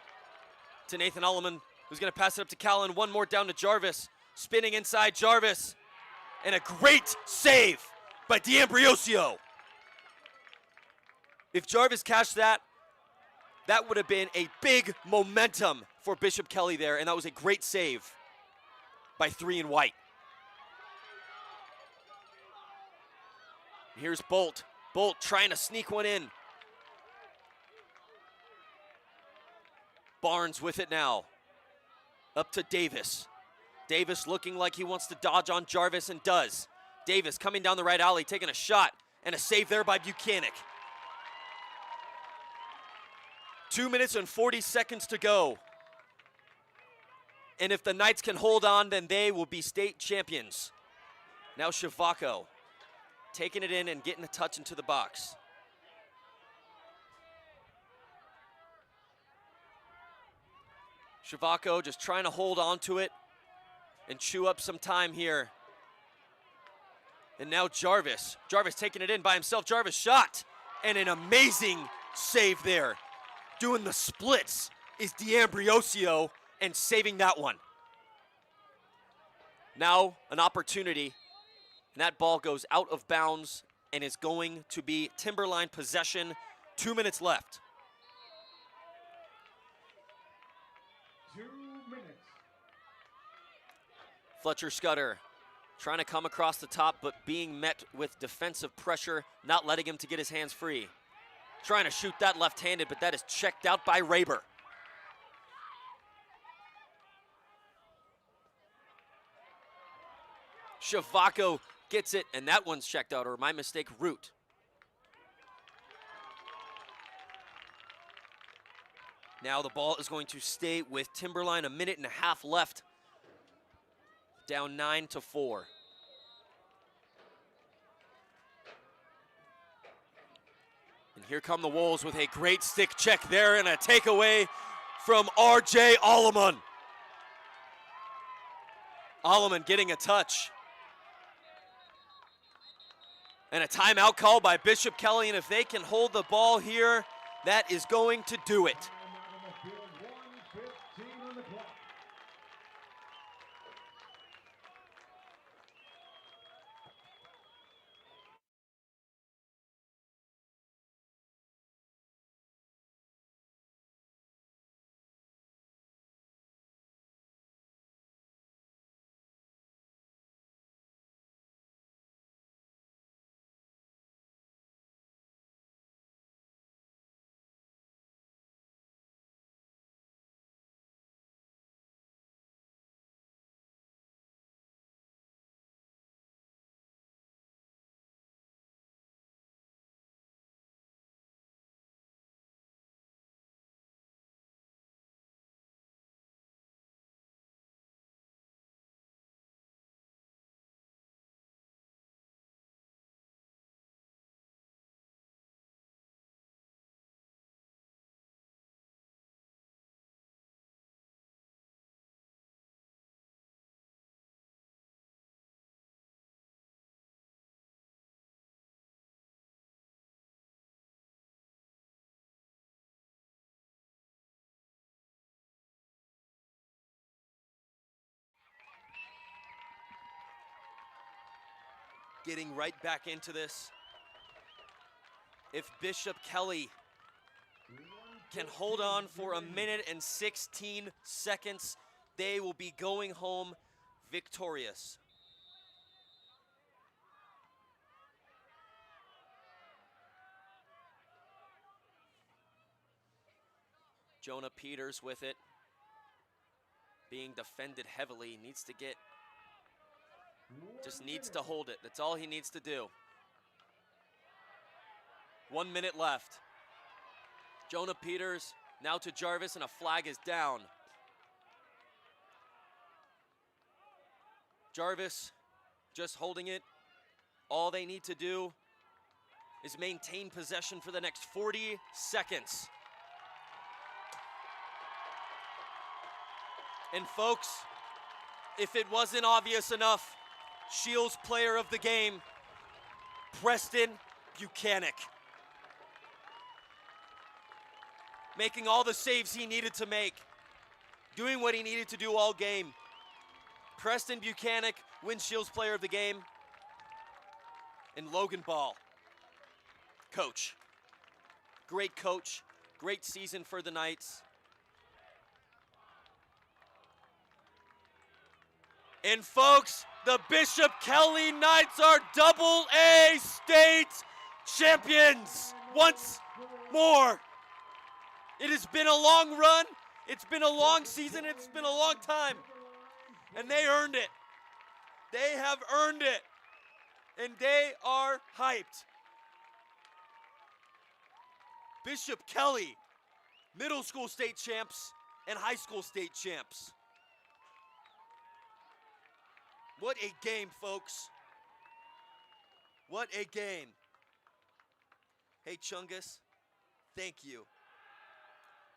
to Nathan Alleman, who's going to pass it up to Callan. One more down to Jarvis, spinning inside Jarvis, and a great save by D'Ambrosio. If Jarvis cashed that, that would have been a big momentum for Bishop Kelly there, and that was a great save by 3 and White. Here's Bolt. Bolt trying to sneak one in. Barnes with it now. Up to Davis. Davis looking like he wants to dodge on Jarvis, and does. Davis coming down the right alley, taking a shot, and a save there by Buchanan. 2 minutes and 40 seconds to go. And if the Knights can hold on, then they will be state champions. Now Shavako taking it in and getting a touch into the box. Shavako just trying to hold on to it and chew up some time here. And now Jarvis. Jarvis taking it in by himself. Jarvis shot, and an amazing save there. Doing the splits is D'Ambrosio and saving that one. Now an opportunity, and that ball goes out of bounds and is going to be Timberline possession. 2 minutes left. 2 minutes. Fletcher Scudder trying to come across the top, but being met with defensive pressure, not letting him to get his hands free. Trying to shoot that left-handed, but that is checked out by Raber. Shavako gets it, and that one's checked out, or my mistake, Root. Now the ball is going to stay with Timberline. 1.5 minutes left. Down 9-4. And here come the Wolves with a great stick check there and a takeaway from R.J. Alleman. Alleman getting a touch. And a timeout call by Bishop Kelly, and if they can hold the ball here, that is going to do it. getting right back into this. If Bishop Kelly can hold on for 1:16 seconds, they will be going home victorious. Jonah Peters with it, being defended heavily, needs to get, just needs to hold it. That's all he needs to do. 1 minute left. Jonah Peters now to Jarvis, and a flag is down. Jarvis just holding it. All they need to do is maintain possession for the next 40 seconds. And folks, if it wasn't obvious enough, Shields player of the game, Preston Buchanan. Making all the saves he needed to make, doing what he needed to do all game. Preston Buchanan wins Shields player of the game. And Logan Ball, coach. Great coach, great season for the Knights. And folks, the Bishop Kelly Knights are AA State Champions once more. It has been a long run, it's been a long season, it's been a long time. And they earned it. They have earned it. And they are hyped. Bishop Kelly, middle school state champs and high school state champs. What a game, folks. What a game. Hey, Chungus, thank you.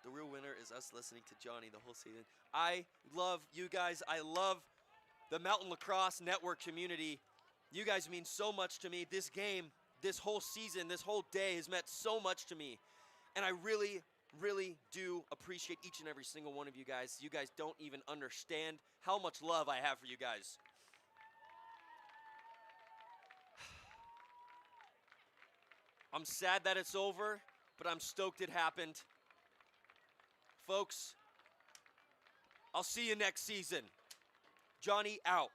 The real winner is us listening to Johnny the whole season. I love you guys. I love the Mountain Lacrosse Network community. You guys mean so much to me. This game, this whole season, this whole day has meant so much to me. And I really, really do appreciate each and every single one of you guys. You guys don't even understand how much love I have for you guys. I'm sad that it's over, but I'm stoked it happened. Folks, I'll see you next season. Johnny out.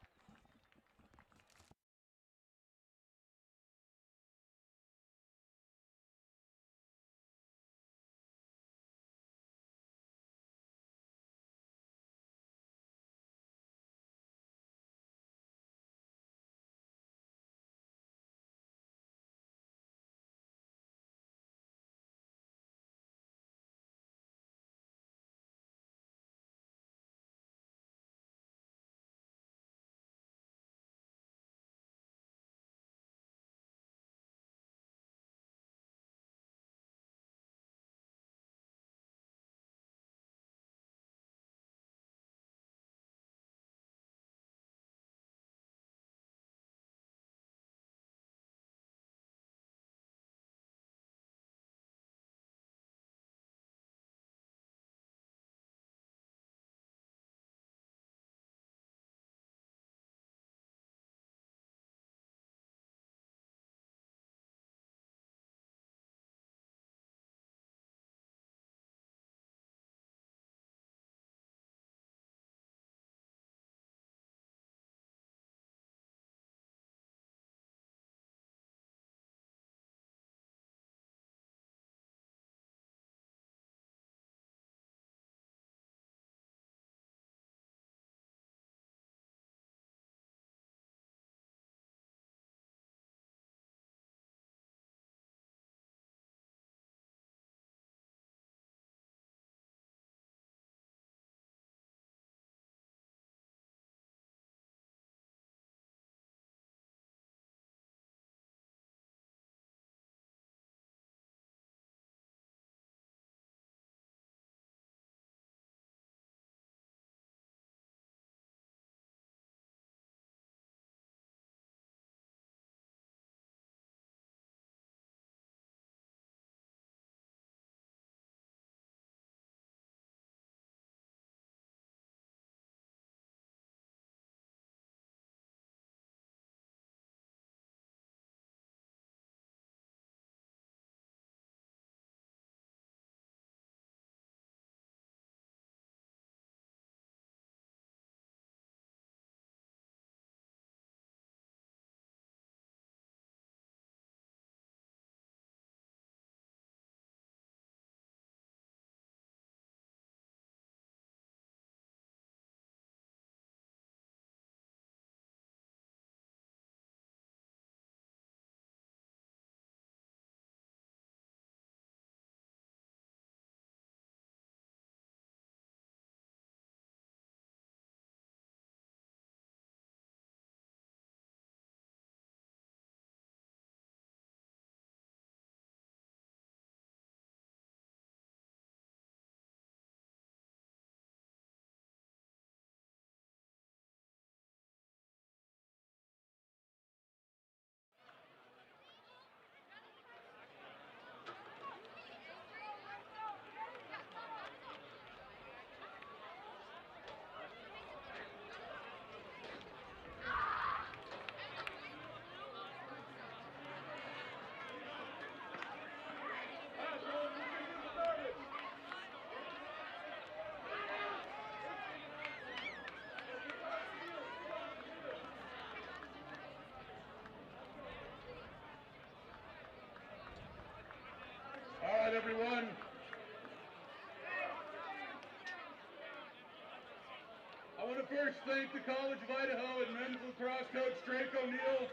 to first thank the College of Idaho and men's lacrosse coach Drake O'Neill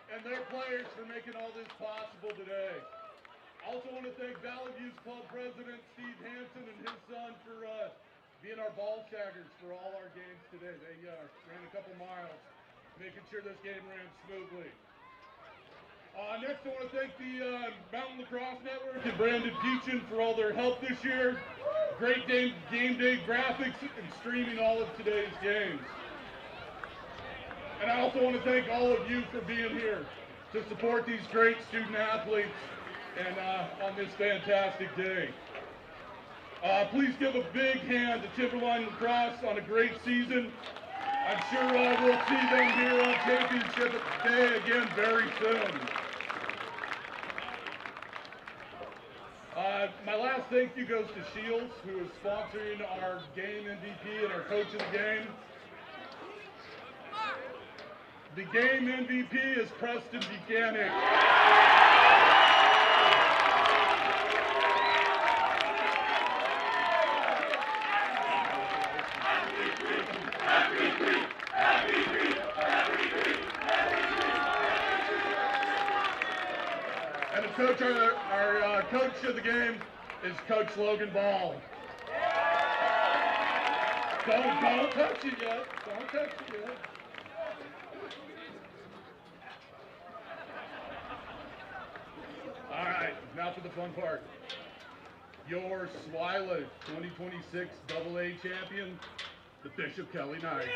and their players for making all this possible today. I also want to thank Valley View's club president Steve Hansen and his son for being our ball shaggers for all our games today. They ran a couple miles, making sure this game ran smoothly. Next, I want to thank the Mountain Lacrosse Network and Brandon Peachin for all their help this year. Great game day graphics and streaming all of today's games. And I also want to thank all of you for being here to support these great student athletes and on this fantastic day. Please give a big hand to Timberline Lacrosse on a great season. I'm sure we'll see them here on Championship Day again very soon. My last thank you goes to Shields, who is sponsoring our game MVP and our coach of the game. The game MVP is Preston Buchanan. And the coach, our coach of the game is Coach Logan Ball. Don't touch it yet. Don't touch it yet. All right, now for the fun part. Your SWILA 2026 AA champion, the Bishop Kelly Knights.